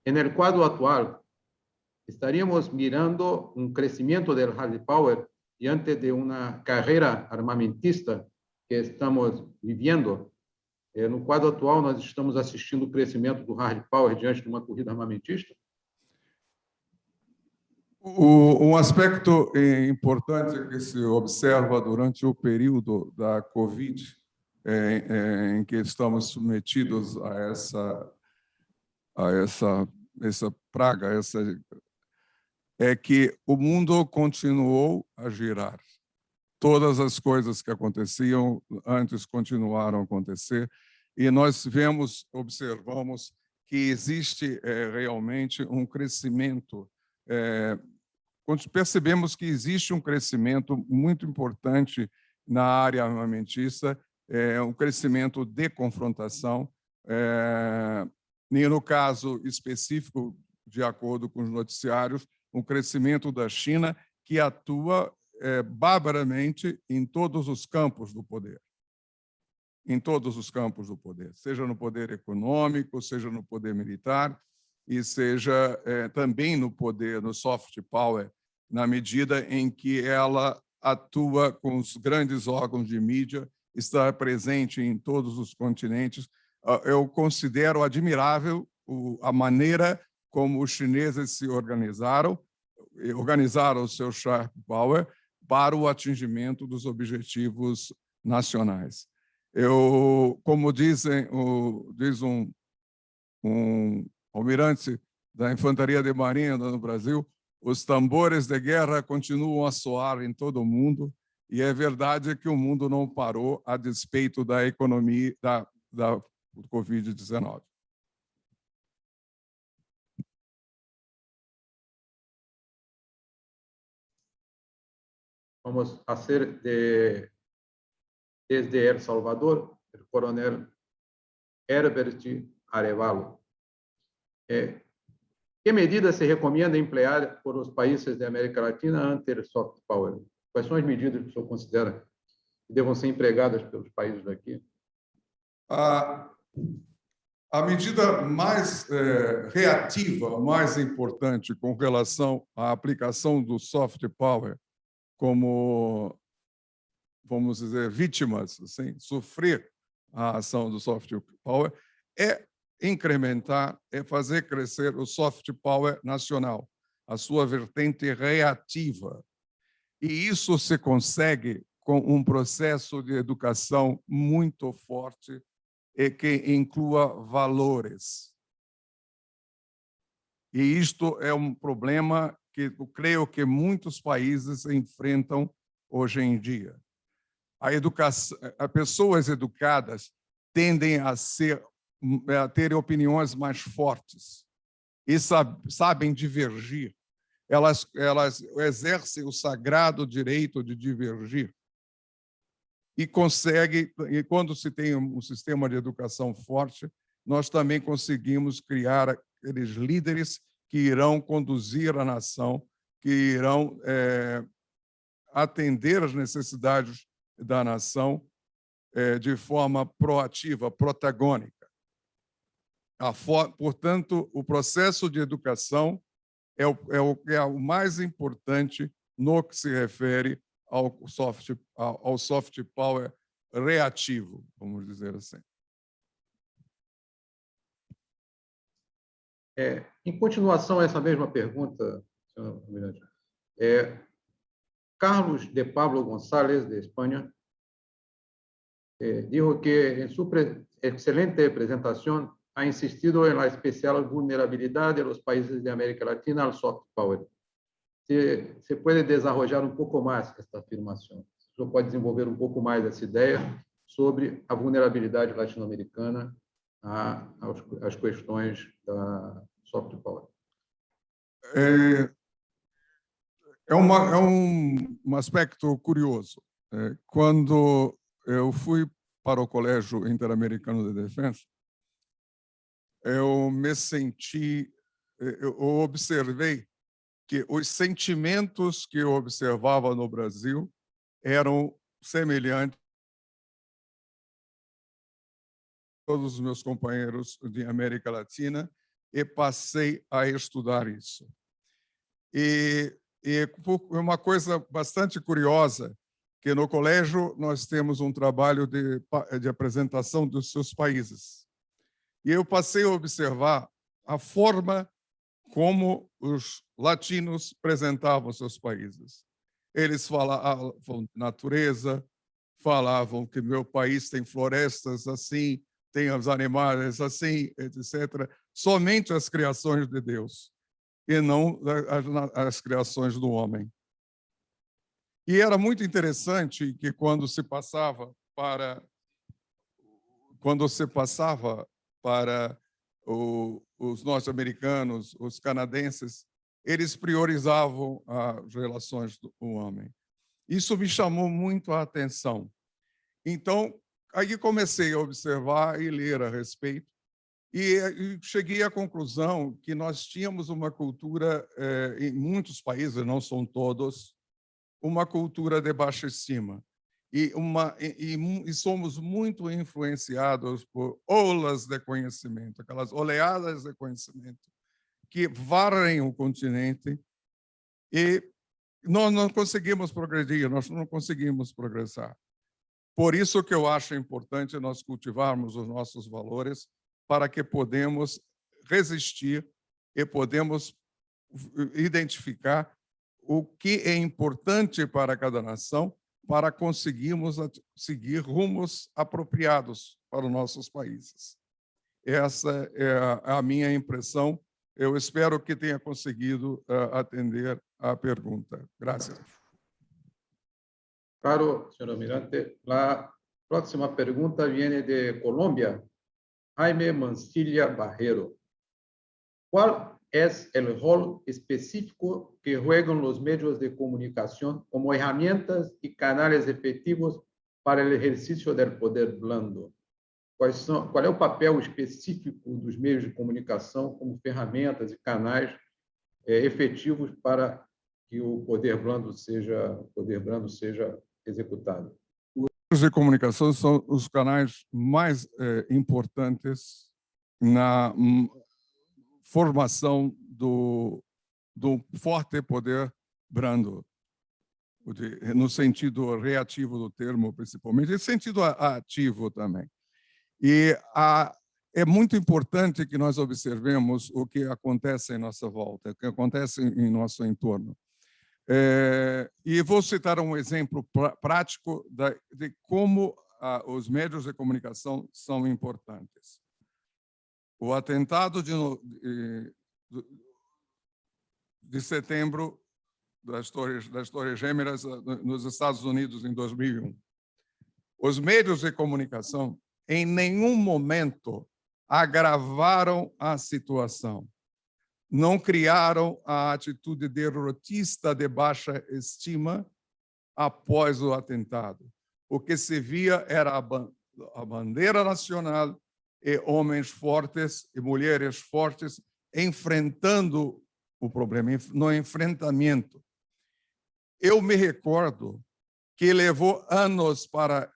En el cuadro actual, estaríamos mirando un crecimiento del hard power y antes de una carrera armamentista que estamos viviendo. No quadro atual, nós estamos assistindo o crescimento do hard power diante de uma corrida armamentista? Um aspecto importante que se observa durante o período da Covid, em que estamos submetidos a essa praga, é que o mundo continuou a girar. Todas as coisas que aconteciam antes continuaram a acontecer e nós observamos que existe realmente um crescimento. Percebemos que existe um crescimento muito importante na área armamentista, um crescimento de confrontação, e no caso específico, de acordo com os noticiários, um crescimento da China que atua barbaramente em todos os campos do poder. Em todos os campos do poder, seja no poder econômico, seja no poder militar, e seja também no poder, no soft power, na medida em que ela atua com os grandes órgãos de mídia, está presente em todos os continentes. Eu considero admirável a maneira como os chineses se organizaram o seu sharp power para o atingimento dos objetivos nacionais. Como diz um almirante da Infantaria de Marinha no Brasil, os tambores de guerra continuam a soar em todo o mundo, e é verdade que o mundo não parou a despeito da economia da Covid-19. Vamos fazer desde El Salvador, o coronel Herbert Arevalo. Que medidas se recomenda emplear por os países da América Latina ante o soft power? Quais são as medidas que o senhor considera que devam ser empregadas pelos países daqui? A medida mais reativa, mais importante com relação à aplicação do soft power como, vamos dizer, vítimas, assim, sofrer a ação do soft power, é incrementar, é fazer crescer o soft power nacional, a sua vertente reativa. E isso se consegue com um processo de educação muito forte e que inclua valores. E isto é um problema que eu creio que muitos países enfrentam hoje em dia. As pessoas educadas tendem a ter opiniões mais fortes e sabem divergir. Elas exercem o sagrado direito de divergir. E quando se tem um sistema de educação forte, nós também conseguimos criar aqueles líderes que irão conduzir a nação, que irão atender às necessidades da nação de forma proativa, protagônica. Portanto, o processo de educação é o mais importante no que se refere ao soft power reativo, vamos dizer assim. Em continuação a essa mesma pergunta, senhor Almirante, Carlos de Pablo González, de Espanha, dijo que en su excelente presentación ha insistido en la especial vulnerabilidad de los países de América Latina al soft power. Se puede desarrollar un poco más esta afirmación. O senhor pode desenvolver um pouco mais essa ideia sobre a vulnerabilidade latino-americana às questões da soft power. É um aspecto curioso. Quando eu fui para o Colégio Interamericano de Defesa, eu observei que os sentimentos que eu observava no Brasil eram semelhantes a todos os meus companheiros de América Latina e passei a estudar isso. E uma coisa bastante curiosa, que no colégio nós temos um trabalho de apresentação dos seus países. E eu passei a observar a forma como os latinos apresentavam seus países. Eles falavam de natureza, falavam que meu país tem florestas assim, tem os animais assim, etc. Somente as criações de Deus, e não as criações do homem. E era muito interessante que quando se passava para os norte-americanos, os canadenses, eles priorizavam as relações do homem. Isso me chamou muito a atenção. Então, aí comecei a observar e ler a respeito, e cheguei à conclusão que nós tínhamos uma cultura, em muitos países, não são todos, uma cultura de baixa estima. E somos muito influenciados por olas de conhecimento, aquelas oleadas de conhecimento que varrem o continente, e nós não conseguimos progredir, nós não conseguimos progressar. Por isso que eu acho importante nós cultivarmos os nossos valores para que podemos resistir e podemos identificar o que é importante para cada nação para conseguirmos seguir rumos apropriados para os nossos países. Essa é a minha impressão. Eu espero que tenha conseguido atender a pergunta. Graças. Claro, senhor Almirante. A próxima pergunta vem de Colômbia. Jaime Mancilla Barrero. ¿Cuál es el rol específico que juegan los medios de comunicación como herramientas y canales efectivos para el ejercicio del poder blando? qual é o papel específico dos meios de comunicação como ferramentas e canais efetivos para que o poder brando seja executado? Os de comunicação são os canais mais importantes na formação do forte poder brando, no sentido reativo do termo, principalmente, e sentido ativo também. E é muito importante que nós observemos o que acontece em nossa volta, o que acontece em nosso entorno. E vou citar um exemplo prático de como os meios de comunicação são importantes. O atentado de setembro das Torres Gêmeas nos Estados Unidos em 2001. Os meios de comunicação em nenhum momento agravaram a situação. Não criaram a atitude derrotista de baixa estima após o atentado. O que se via era a bandeira nacional e homens fortes e mulheres fortes enfrentando o problema, no enfrentamento. Eu me recordo que levou anos para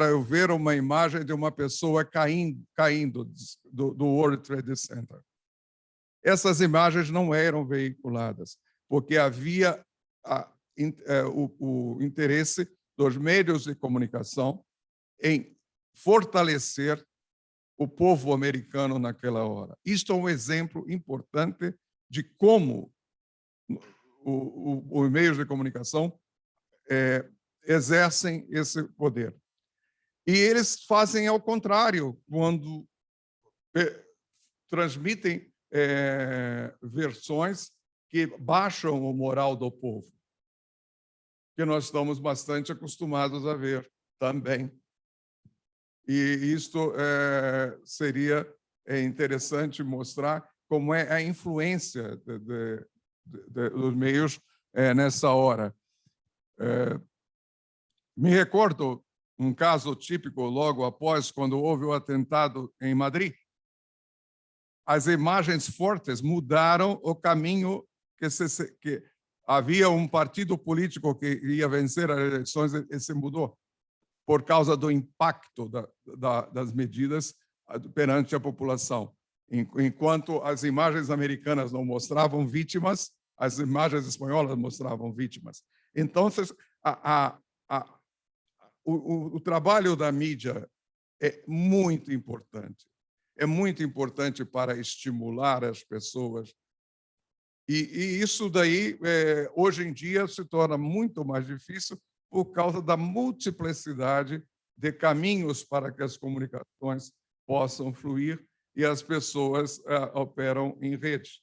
eu ver uma imagem de uma pessoa caindo do World Trade Center. Essas imagens não eram veiculadas, porque havia o interesse dos meios de comunicação em fortalecer o povo americano naquela hora. Isto é um exemplo importante de como os meios de comunicação exercem esse poder. E eles fazem ao contrário, quando transmitem versões que baixam o moral do povo, que nós estamos bastante acostumados a ver também. E isto seria interessante mostrar como é a influência dos meios nessa hora. Me recordo um caso típico logo após, quando houve o atentado em Madrid. As imagens fortes mudaram o caminho que havia um partido político que ia vencer as eleições e se mudou por causa do impacto das medidas perante a população. Enquanto as imagens americanas não mostravam vítimas, as imagens espanholas mostravam vítimas. Então, o trabalho da mídia é muito importante. É muito importante para estimular as pessoas. E isso daí, hoje em dia, se torna muito mais difícil por causa da multiplicidade de caminhos para que as comunicações possam fluir e as pessoas operam em rede.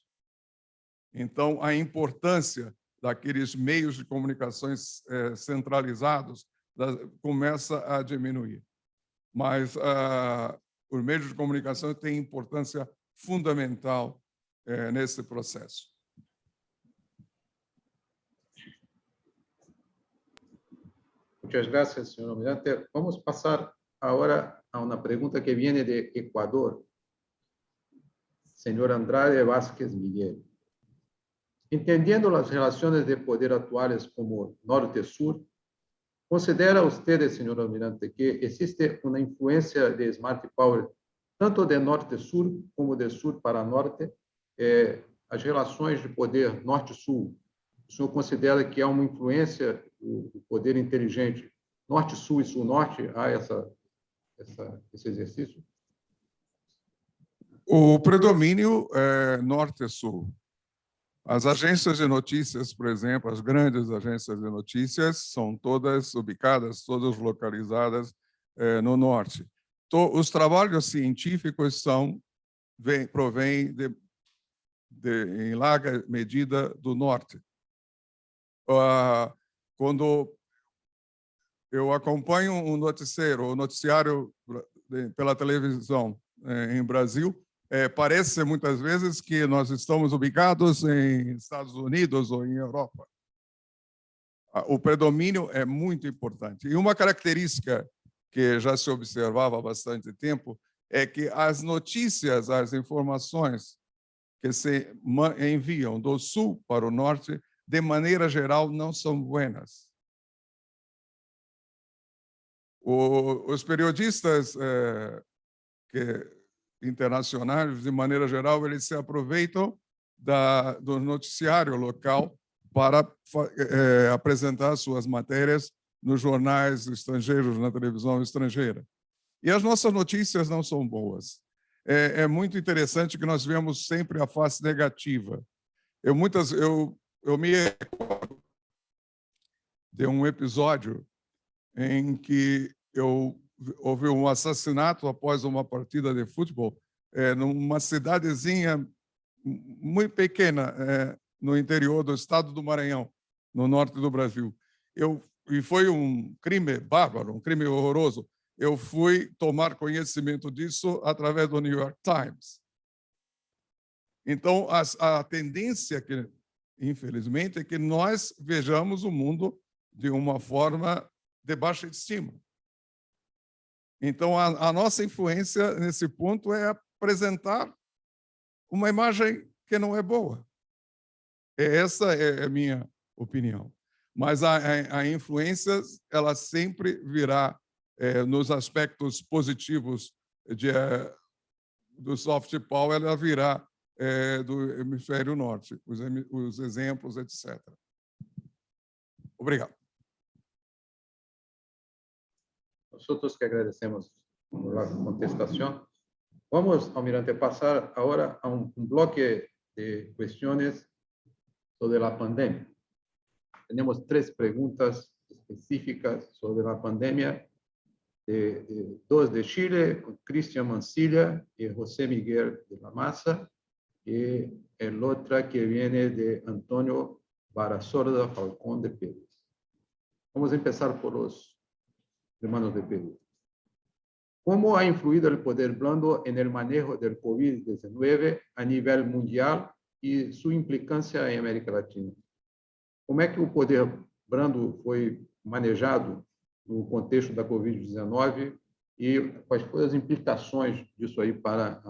Então, a importância daqueles meios de comunicações centralizados começa a diminuir. Mas os meios de comunicação têm importância fundamental nesse processo. Muchas gracias, señor Almirante. Vamos pasar ahora a una pregunta que viene de Ecuador. Señor Andrade Vázquez Miguel. Entendiendo las relaciones de poder actuales como norte-sur, ¿considera usted, señor Almirante, que existe una influencia de Smart Power tanto de norte-sur como de sur para norte? As relações de poder norte-sul, o senhor considera que há uma influência do poder inteligente norte-sul e sul-norte? Há esse exercício? O predomínio é norte-sul. As agências de notícias, por exemplo, as grandes agências de notícias, são todas ubicadas, todas localizadas no norte. Os trabalhos científicos provêm em larga medida do norte. Quando eu acompanho um noticiário pela televisão em Brasil, parece muitas vezes que nós estamos ubicados em Estados Unidos ou em Europa. O predomínio é muito importante. E uma característica que já se observava há bastante tempo, é que as notícias, as informações que se enviam do sul para o norte, de maneira geral, não são buenas. Os periodistas internacionais, de maneira geral, eles se aproveitam do noticiário local para apresentar suas matérias nos jornais estrangeiros, na televisão estrangeira. E as nossas notícias não são boas. É muito interessante que nós vemos sempre a face negativa. Eu me recordo de um episódio em que houve um assassinato após uma partida de futebol numa cidadezinha muito pequena no interior do estado do Maranhão, no norte do Brasil. E foi um crime bárbaro, um crime horroroso. Eu fui tomar conhecimento disso através do New York Times. Então, a tendência, infelizmente, é que nós vejamos o mundo de uma forma de baixa estima. Então, a nossa influência nesse ponto é apresentar uma imagem que não é boa. Essa é a minha opinião. Mas a influência, ela sempre virá nos aspectos positivos do soft power, ela virá do hemisfério norte, os exemplos, etc. Obrigado. Nosotros que agradecemos por a contestación. Vamos, Almirante, a pasar ahora a un bloque de cuestiones sobre la pandemia. Tenemos 3 preguntas específicas sobre la pandemia, dos de Chile, Cristian Mancilla y José Miguel de la Maza, y el otra que viene de Antonio Barasorda Falcón de Perú. Vamos a empezar por los hermanos de Perú. ¿Cómo ha influido el poder blando en el manejo del COVID-19 a nivel mundial y su implicancia en América Latina? Como é que o poder blando foi manejado no contexto da COVID-19 e quais foram as implicações disso aí para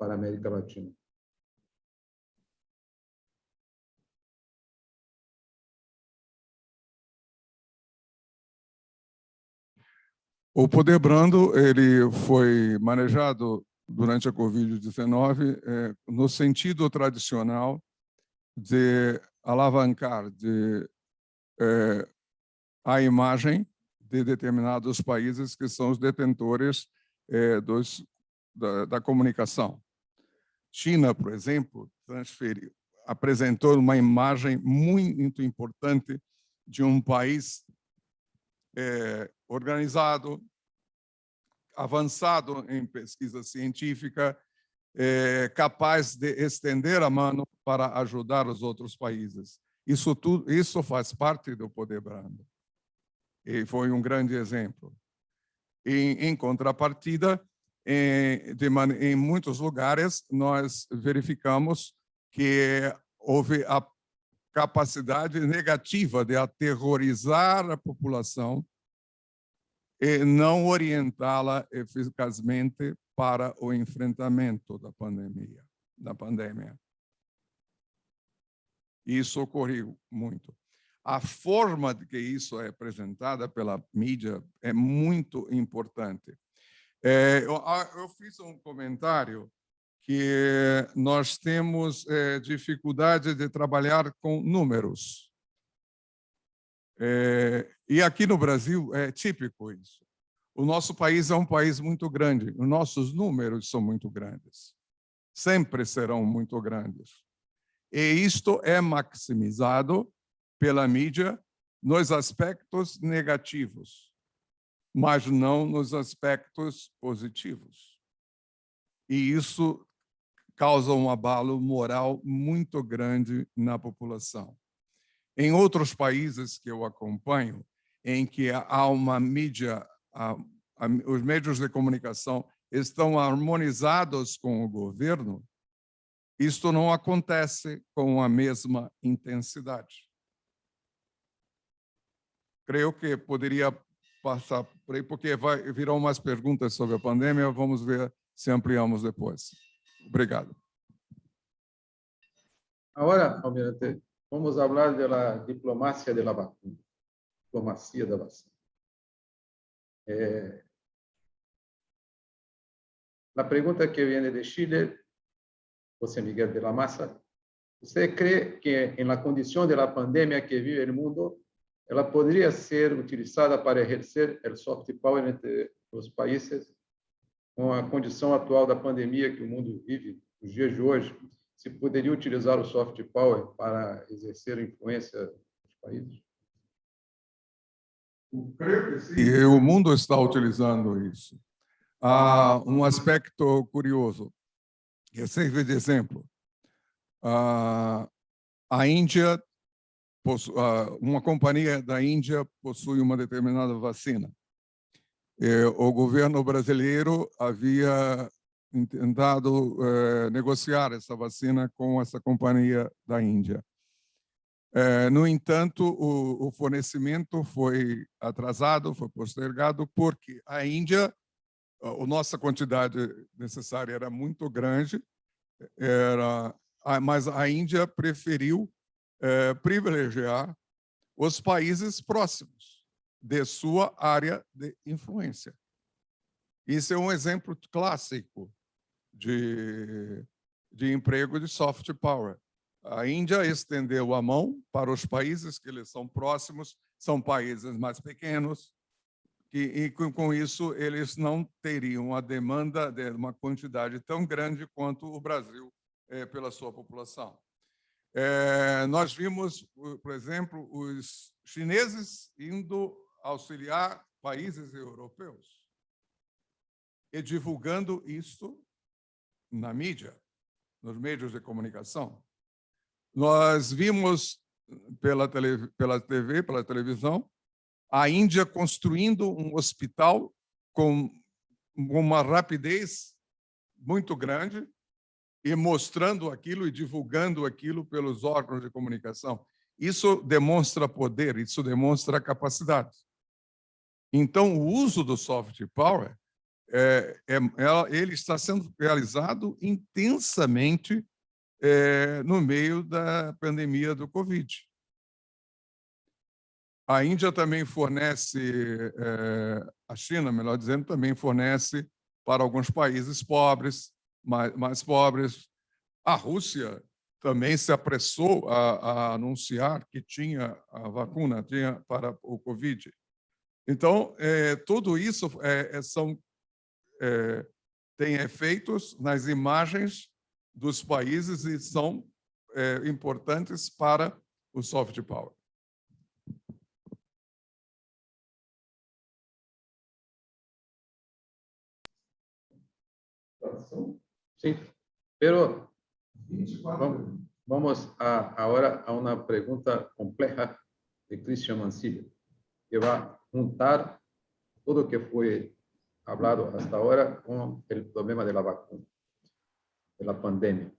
a América Latina? O poder brando ele foi manejado durante a Covid-19 no sentido tradicional de alavancar a imagem de determinados países que são os detentores da comunicação. China, por exemplo, apresentou uma imagem muito importante de um país organizado, avançado em pesquisa científica, capaz de estender a mão para ajudar os outros países. Isso faz parte do poder brando. E foi um grande exemplo. Em contrapartida, em muitos lugares, nós verificamos que houve a capacidade negativa de aterrorizar a população e não orientá-la eficazmente para o enfrentamento da pandemia. Isso ocorreu muito. A forma de que isso é apresentada pela mídia é muito importante. Eu fiz um comentário que nós temos dificuldade de trabalhar com números. E aqui no Brasil é típico isso. O nosso país é um país muito grande, os nossos números são muito grandes, sempre serão muito grandes. E isto é maximizado pela mídia nos aspectos negativos, mas não nos aspectos positivos. E isso causa um abalo moral muito grande na população. Em outros países que eu acompanho, em que há uma mídia, os meios de comunicação estão harmonizados com o governo, isto não acontece com a mesma intensidade. Creio que poderia passar por aí, porque virão mais perguntas sobre a pandemia. Vamos ver se ampliamos depois. Obrigado. Agora, Almirante, vamos falar da diplomacia da vacuna. Diplomacia da vacina. A pergunta que vem de Chile, José Miguel de la Maza, ¿usted cree que en la condición de la pandemia que vive el mundo, ela podría ser utilizada para ejercer el soft power entre os países com a condição atual da pandemia que o mundo vive nos dias de hoje? Se poderia utilizar o soft power para exercer influência nos países? Creio que sim. E o mundo está utilizando isso. Há um aspecto curioso, que serve de exemplo. A Índia, uma companhia da Índia possui uma determinada vacina. O governo brasileiro havia tentado negociar essa vacina com essa companhia da Índia. No entanto, o fornecimento foi atrasado, foi postergado, porque a Índia, a nossa quantidade necessária era muito grande, mas a Índia preferiu privilegiar os países próximos de sua área de influência. Isso é um exemplo clássico de emprego de soft power. A Índia estendeu a mão para os países que lhes são próximos, são países mais pequenos, e com isso eles não teriam a demanda de uma quantidade tão grande quanto o Brasil pela sua população. Nós vimos, por exemplo, os chineses indo auxiliar países europeus e divulgando isso na mídia, nos meios de comunicação. Nós vimos pela TV, pela televisão, a Índia construindo um hospital com uma rapidez muito grande e mostrando aquilo e divulgando aquilo pelos órgãos de comunicação. Isso demonstra poder, isso demonstra capacidade. Então, o uso do soft power, ele está sendo realizado intensamente no meio da pandemia do Covid. A Índia também fornece, a China, melhor dizendo, também fornece para alguns países pobres, mais pobres. A Rússia também se apressou a anunciar que tinha a vacuna para o Covid. Então, tudo isso tem efeitos nas imagens dos países e são importantes para o soft power. Sim, pero vamos agora a uma pergunta complexa de Christian Mancilla, que vai juntar tudo o que foi falado hasta agora com o problema da vacuna, da pandemia.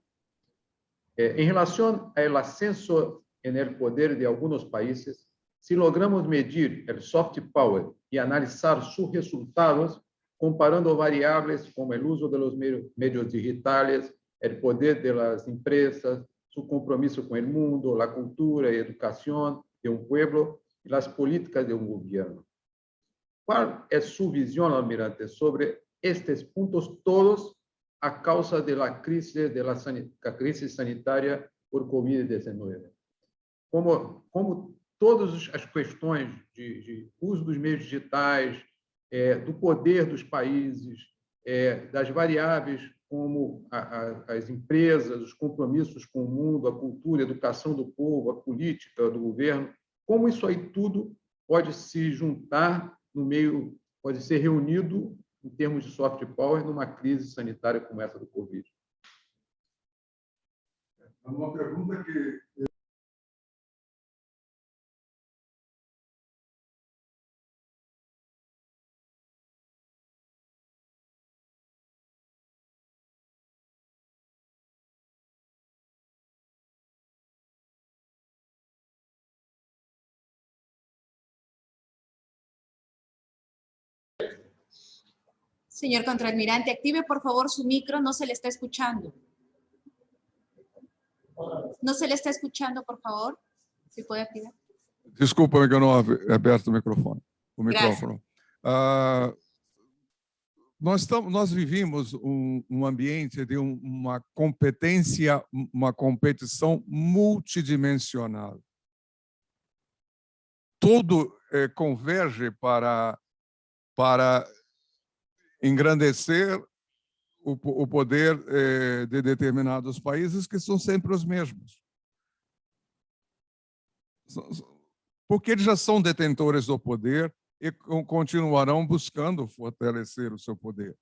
Em relação ao ascenso no poder de alguns países, se logramos medir o soft power e analisar seus resultados, comparando variáveis como o uso dos meios digitais, o poder das empresas, seu compromisso com o mundo, a cultura e a educação de povo e as políticas de governo. Qual é sua visão, Almirante, sobre estes pontos todos a causa da crise sanitária por Covid-19? Como todas as questões de uso dos meios digitais, do poder dos países, das variáveis como as empresas, os compromissos com o mundo, a cultura, a educação do povo, a política do governo, como isso aí tudo pode se juntar no meio, pode ser reunido em termos de soft power numa crise sanitária como essa do Covid? É uma pergunta que Señor contraalmirante, active por favor su micro, no se le está escuchando. No se le está escuchando, por favor. ¿Se puede activar? Desculpa que eu não aberto o microfone. Nós vivimos um ambiente de uma competência, uma competição multidimensional. Tudo converge para engrandecer o poder de determinados países que são sempre os mesmos. Porque eles já são detentores do poder e continuarão buscando fortalecer o seu poder.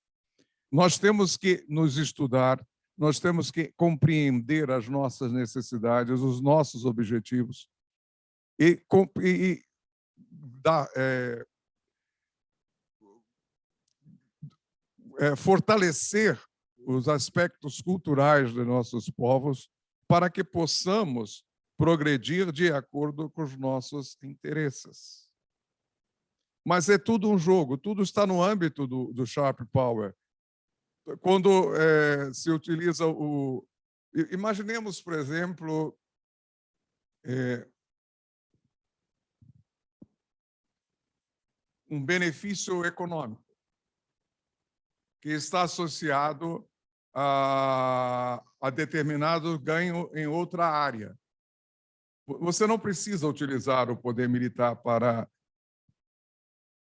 Nós temos que nos estudar, nós temos que compreender as nossas necessidades, os nossos objetivos e fortalecer os aspectos culturais de nossos povos para que possamos progredir de acordo com os nossos interesses. Mas é tudo um jogo, tudo está no âmbito do Sharp Power. Quando se utiliza o... Imaginemos, por exemplo, um benefício econômico que está associado a determinado ganho em outra área. Você não precisa utilizar o poder militar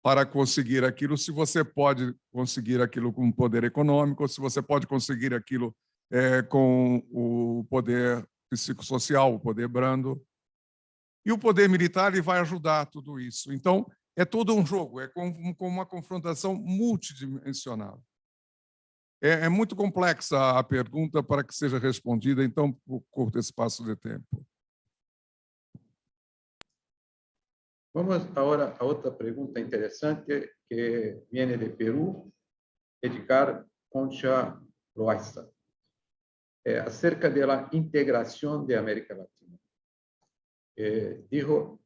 para conseguir aquilo, se você pode conseguir aquilo com poder econômico, se você pode conseguir aquilo com o poder psicossocial, o poder brando. E o poder militar ele vai ajudar tudo isso. Então, é todo um jogo, é com uma confrontação multidimensional. É muito complexa a pergunta para que seja respondida, então, por curto espaço de tempo. Vamos agora a outra pergunta interessante que vem de Peru, Edgar Concha Loaiza, acerca da integração da América Latina. Dijo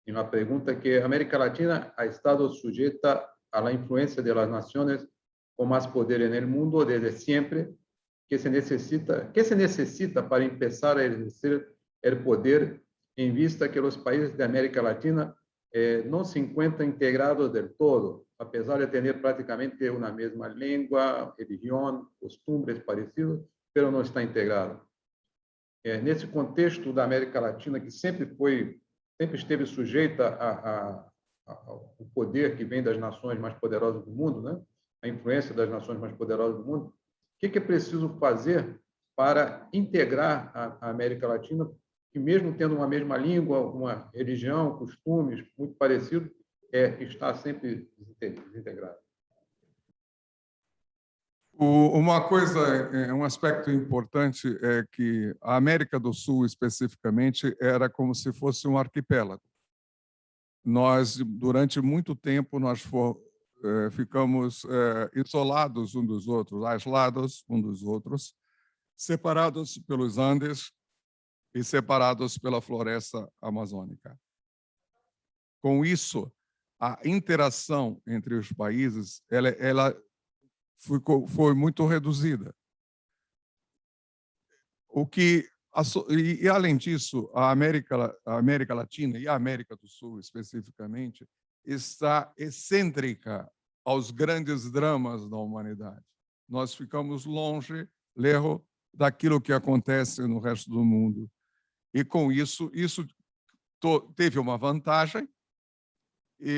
em uma pergunta que a América Latina ha estado sujeita à influência das nações com mais poder no mundo desde sempre, que se necessita para começar a exercer o poder, em vista que os países da América Latina não se encontram integrados del todo, apesar de ter praticamente uma mesma língua, religião, costumes parecidos, mas não está integrado. Nesse contexto da América Latina, que sempre esteve sujeita ao poder que vem das nações mais poderosas do mundo, né? A influência das nações mais poderosas do mundo, o que é preciso fazer para integrar a América Latina, que mesmo tendo uma mesma língua, uma religião, costumes muito parecidos, está sempre desintegrada? Um aspecto importante é que a América do Sul, especificamente, era como se fosse um arquipélago. Nós, durante muito tempo, ficamos isolados um dos outros, aislados um dos outros, separados pelos Andes e separados pela floresta amazônica. Com isso, a interação entre os países ela foi muito reduzida. E, além disso, a América Latina e a América do Sul, especificamente, está excêntrica aos grandes dramas da humanidade. Nós ficamos longe daquilo que acontece no resto do mundo. E, com isso teve uma vantagem,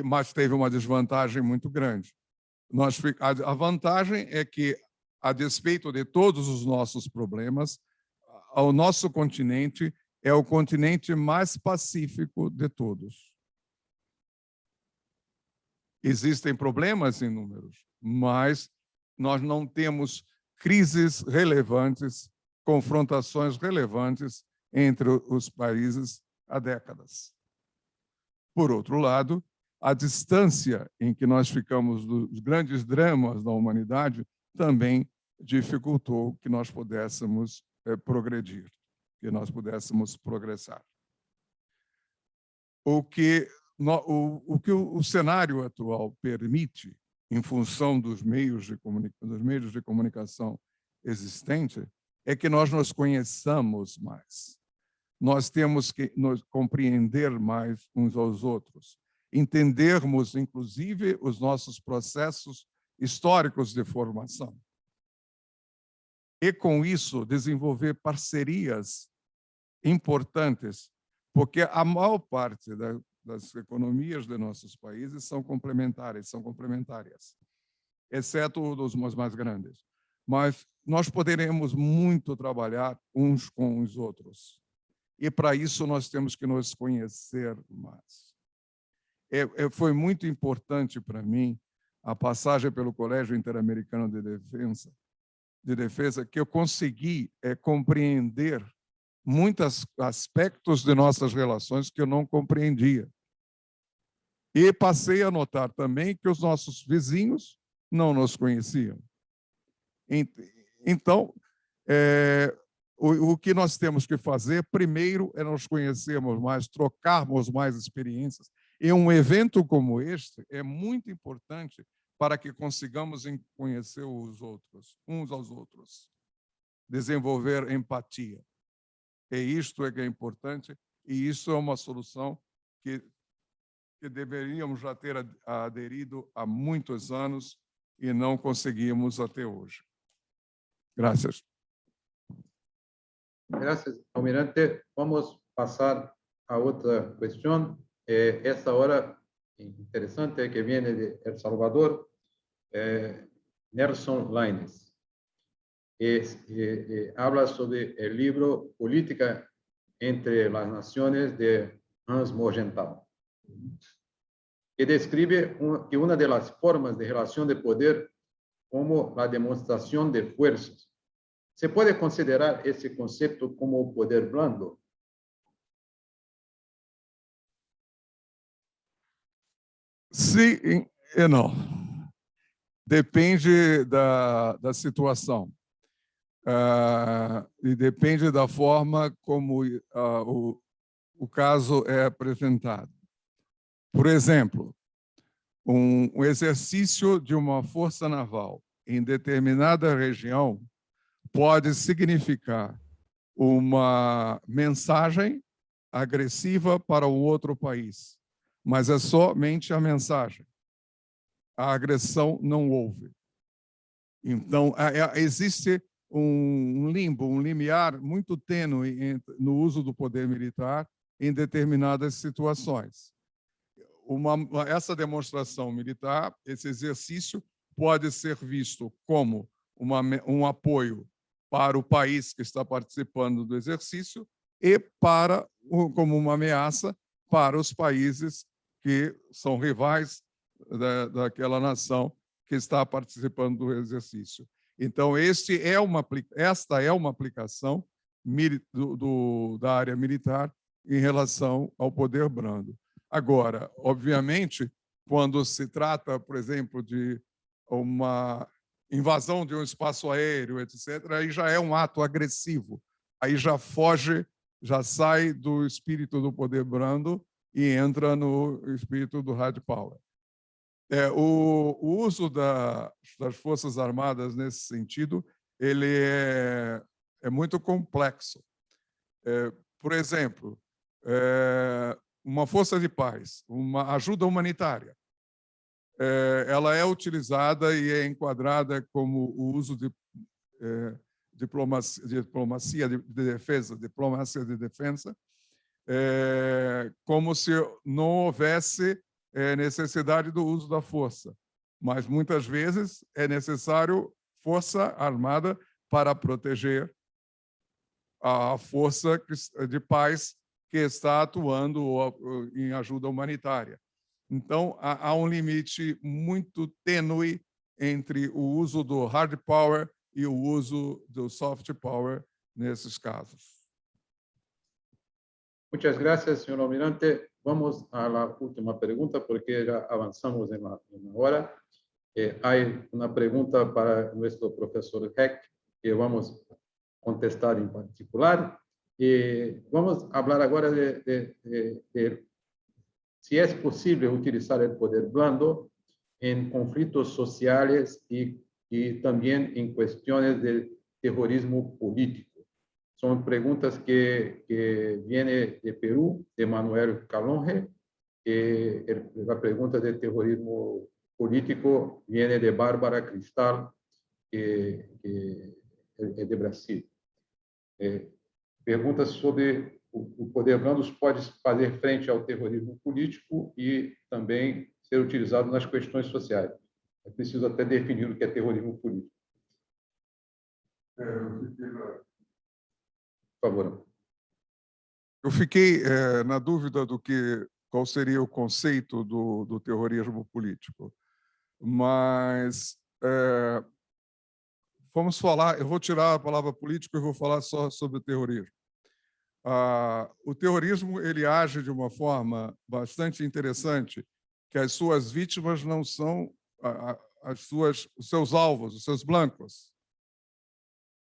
mas teve uma desvantagem muito grande. A vantagem é que, a despeito de todos os nossos problemas, o nosso continente é o continente mais pacífico de todos. Existem problemas inúmeros, mas nós não temos crises relevantes, confrontações relevantes entre os países há décadas. Por outro lado, a distância em que nós ficamos dos grandes dramas da humanidade também dificultou que nós pudéssemos progredir, que nós pudéssemos progressar. O que o cenário atual permite em função dos meios de comunicação existentes, é que nós nos conheçamos mais. Nós temos que nos compreender mais uns aos outros, entendermos, inclusive, os nossos processos históricos de formação. E, com isso, desenvolver parcerias importantes, porque a maior parte das economias de nossos países são complementares, exceto os mais grandes. Mas nós poderemos muito trabalhar uns com os outros. E, para isso, nós temos que nos conhecer mais. Foi muito importante para mim a passagem pelo Colégio Interamericano de Defesa, que eu consegui compreender muitos aspectos de nossas relações que eu não compreendia. E passei a notar também que os nossos vizinhos não nos conheciam. Então, o que nós temos que fazer, primeiro, é nos conhecermos mais, trocarmos mais experiências. E um evento como este é muito importante para que consigamos conhecer os outros, uns aos outros, desenvolver empatia. E isto é que é importante, e isso é uma solução que deveríamos já ter aderido há muitos anos e não conseguimos até hoje. Graças. Gracias, almirante. Vamos pasar a otra cuestión. Esta hora interesante que viene de El Salvador, Nelson Lainez. Habla sobre el libro Política entre las Naciones de Hans Morgenthau, que describe que una de las formas de relación de poder como la demostración de fuerzas. ¿Se puede considerar ese concepto como poder blando? Sim e não. Depende da situação. E depende da forma como o caso é apresentado. Por exemplo, um exercício de uma força naval em determinada região pode significar uma mensagem agressiva para um outro país, mas é somente a mensagem. A agressão não houve. Então, existe um limbo, um limiar muito tênue no uso do poder militar em determinadas situações. Essa demonstração militar, esse exercício, pode ser visto como um apoio para o país que está participando do exercício e como uma ameaça para os países que são rivais daquela nação que está participando do exercício. Então, esta é uma aplicação da área militar em relação ao poder brando. Agora, obviamente, quando se trata, por exemplo, de uma invasão de um espaço aéreo, etc., aí já é um ato agressivo. Aí já foge, já sai do espírito do poder brando e entra no espírito do hard power. O uso das Forças Armadas nesse sentido, ele é muito complexo. Por exemplo, uma força de paz, uma ajuda humanitária, ela é utilizada e é enquadrada como o uso de diplomacia de defesa, como se não houvesse necessidade do uso da força. Mas, muitas vezes, é necessário força armada para proteger a força de paz que está atuando em ajuda humanitária. Então, há um limite muito tênue entre o uso do hard power e o uso do soft power nesses casos. Muchas gracias, señor almirante. Vamos a la última pregunta porque ya avanzamos en la hora. Hay una pregunta para nuestro profesor Heck que vamos a contestar en particular. Vamos a hablar ahora de si es posible utilizar el poder blando en conflictos sociales y también en cuestiones de terrorismo político. Son preguntas que vienen de Perú, de Manuel Calonge. La pregunta de terrorismo político viene de Bárbara Cristal, que é de Brasil. Perguntas sobre o poder blando pode fazer frente ao terrorismo político e também ser utilizado nas questões sociais. É preciso até definir o que é terrorismo político. Por favor. Eu fiquei na dúvida qual seria o conceito do terrorismo político, mas vamos falar, eu vou tirar a palavra político e vou falar só sobre o terrorismo. O terrorismo ele age de uma forma bastante interessante, que as suas vítimas não são os seus alvos, os seus blancos.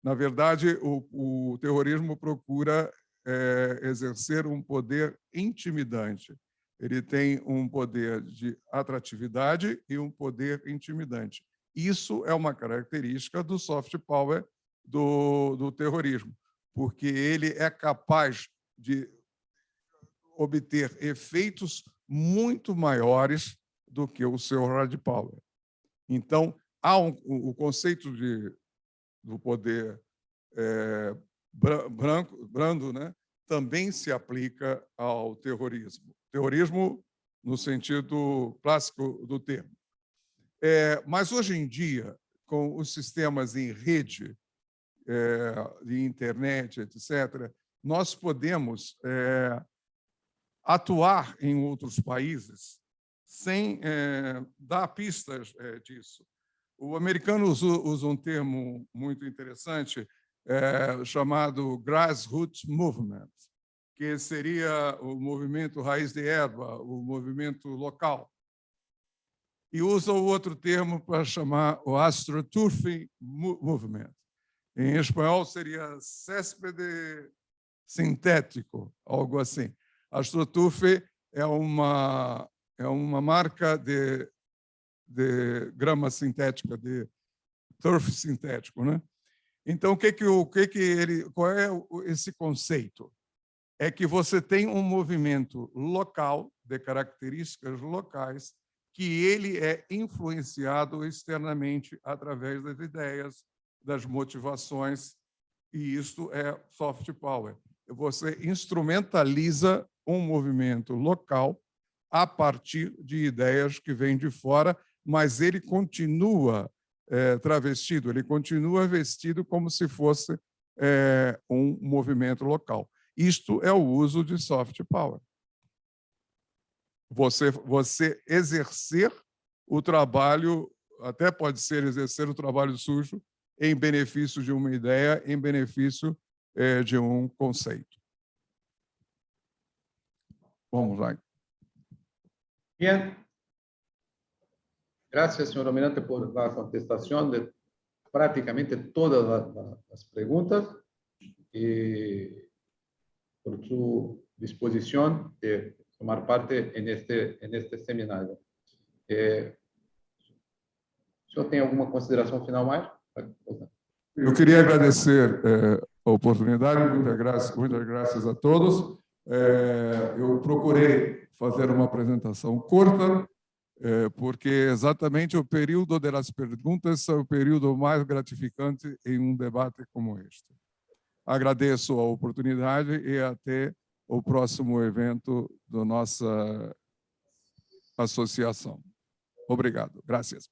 Na verdade, o terrorismo procura exercer um poder intimidante. Ele tem um poder de atratividade e um poder intimidante. Isso é uma característica do soft power do terrorismo, porque ele é capaz de obter efeitos muito maiores do que o seu hard power. Então, o conceito do poder brando, né, também se aplica ao terrorismo. Terrorismo no sentido clássico do termo. Mas, hoje em dia, com os sistemas em rede, de internet, etc., nós podemos atuar em outros países sem dar pistas disso. O americano usa um termo muito interessante chamado grassroots movement, que seria o movimento raiz de erva, o movimento local. E usa o outro termo para chamar o astroturfing movement. Em espanhol seria céspede sintético, algo assim. Astroturf é uma marca de grama sintética, de turf sintético, né? Então, qual é esse conceito? É que você tem um movimento local, de características locais, que ele é influenciado externamente através das ideias, das motivações, e isto é soft power. Você instrumentaliza um movimento local a partir de ideias que vêm de fora, mas ele continua travestido, ele continua vestido como se fosse um movimento local. Isto é o uso de soft power. Você exercer o trabalho, até pode ser exercer o trabalho sujo, em benefício de uma ideia, em benefício de um conceito. Vamos lá. Bien. Gracias, señor Almirante, por la contestación de prácticamente todas las preguntas y por su disposición de tomar parte en este seminario. O senhor tem alguma consideração final mais? Eu queria agradecer a oportunidade, muitas graças a todos. Eu procurei fazer uma apresentação curta, porque exatamente o período das perguntas é o período mais gratificante em um debate como este. Agradeço a oportunidade e até o próximo evento da nossa associação. Obrigado. Graças.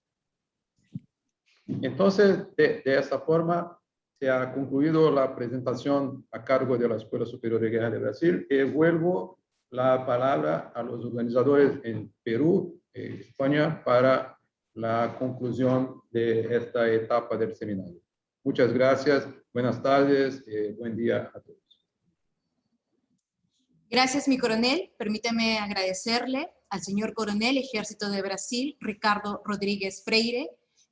Entonces, de esta forma, se ha concluido la presentación a cargo de la Escuela Superior de Guerra de Brasil y vuelvo la palabra a los organizadores en Perú y España para la conclusión de esta etapa del seminario. Muchas gracias, buenas tardes, buen día a todos. Gracias, mi coronel. Permítame agradecerle al señor coronel Ejército de Brasil, Ricardo Rodríguez Freire,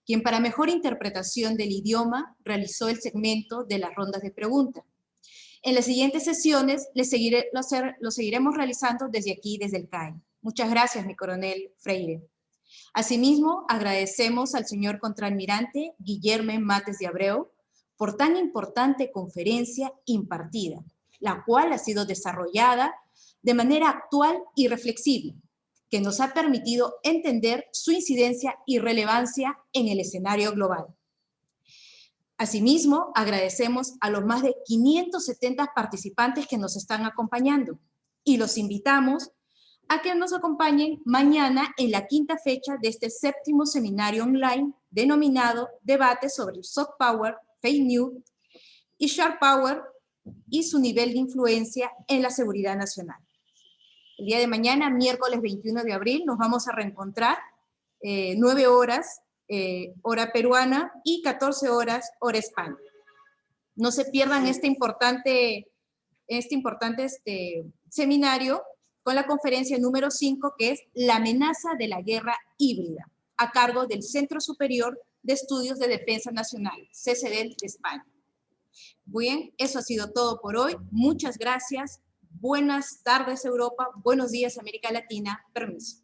quien para mejor interpretación del idioma realizó el segmento de las rondas de preguntas. En las siguientes sesiones lo seguiremos realizando desde aquí, desde el CAE. Muchas gracias, mi coronel Freire. Asimismo, agradecemos al señor contraalmirante Guillermo Mates de Abreu por tan importante conferencia impartida, la cual ha sido desarrollada de manera actual y reflexiva, que nos ha permitido entender su incidencia y relevancia en el escenario global. Asimismo, agradecemos a los más de 570 participantes que nos están acompañando y los invitamos a que nos acompañen mañana en la quinta fecha de este 7º seminario online denominado Debate sobre el Soft Power, Fake News y Sharp Power y su nivel de influencia en la seguridad nacional. El día de mañana, miércoles 21 de abril, nos vamos a reencontrar 9 horas, hora peruana, y 14 horas, hora España. No se pierdan este importante seminario con la conferencia número 5, que es La amenaza de la guerra híbrida, a cargo del Centro Superior de Estudios de Defensa Nacional, CCDEL de España. Bien, eso ha sido todo por hoy. Muchas gracias. Buenas tardes, Europa. Buenos días, América Latina. Permiso.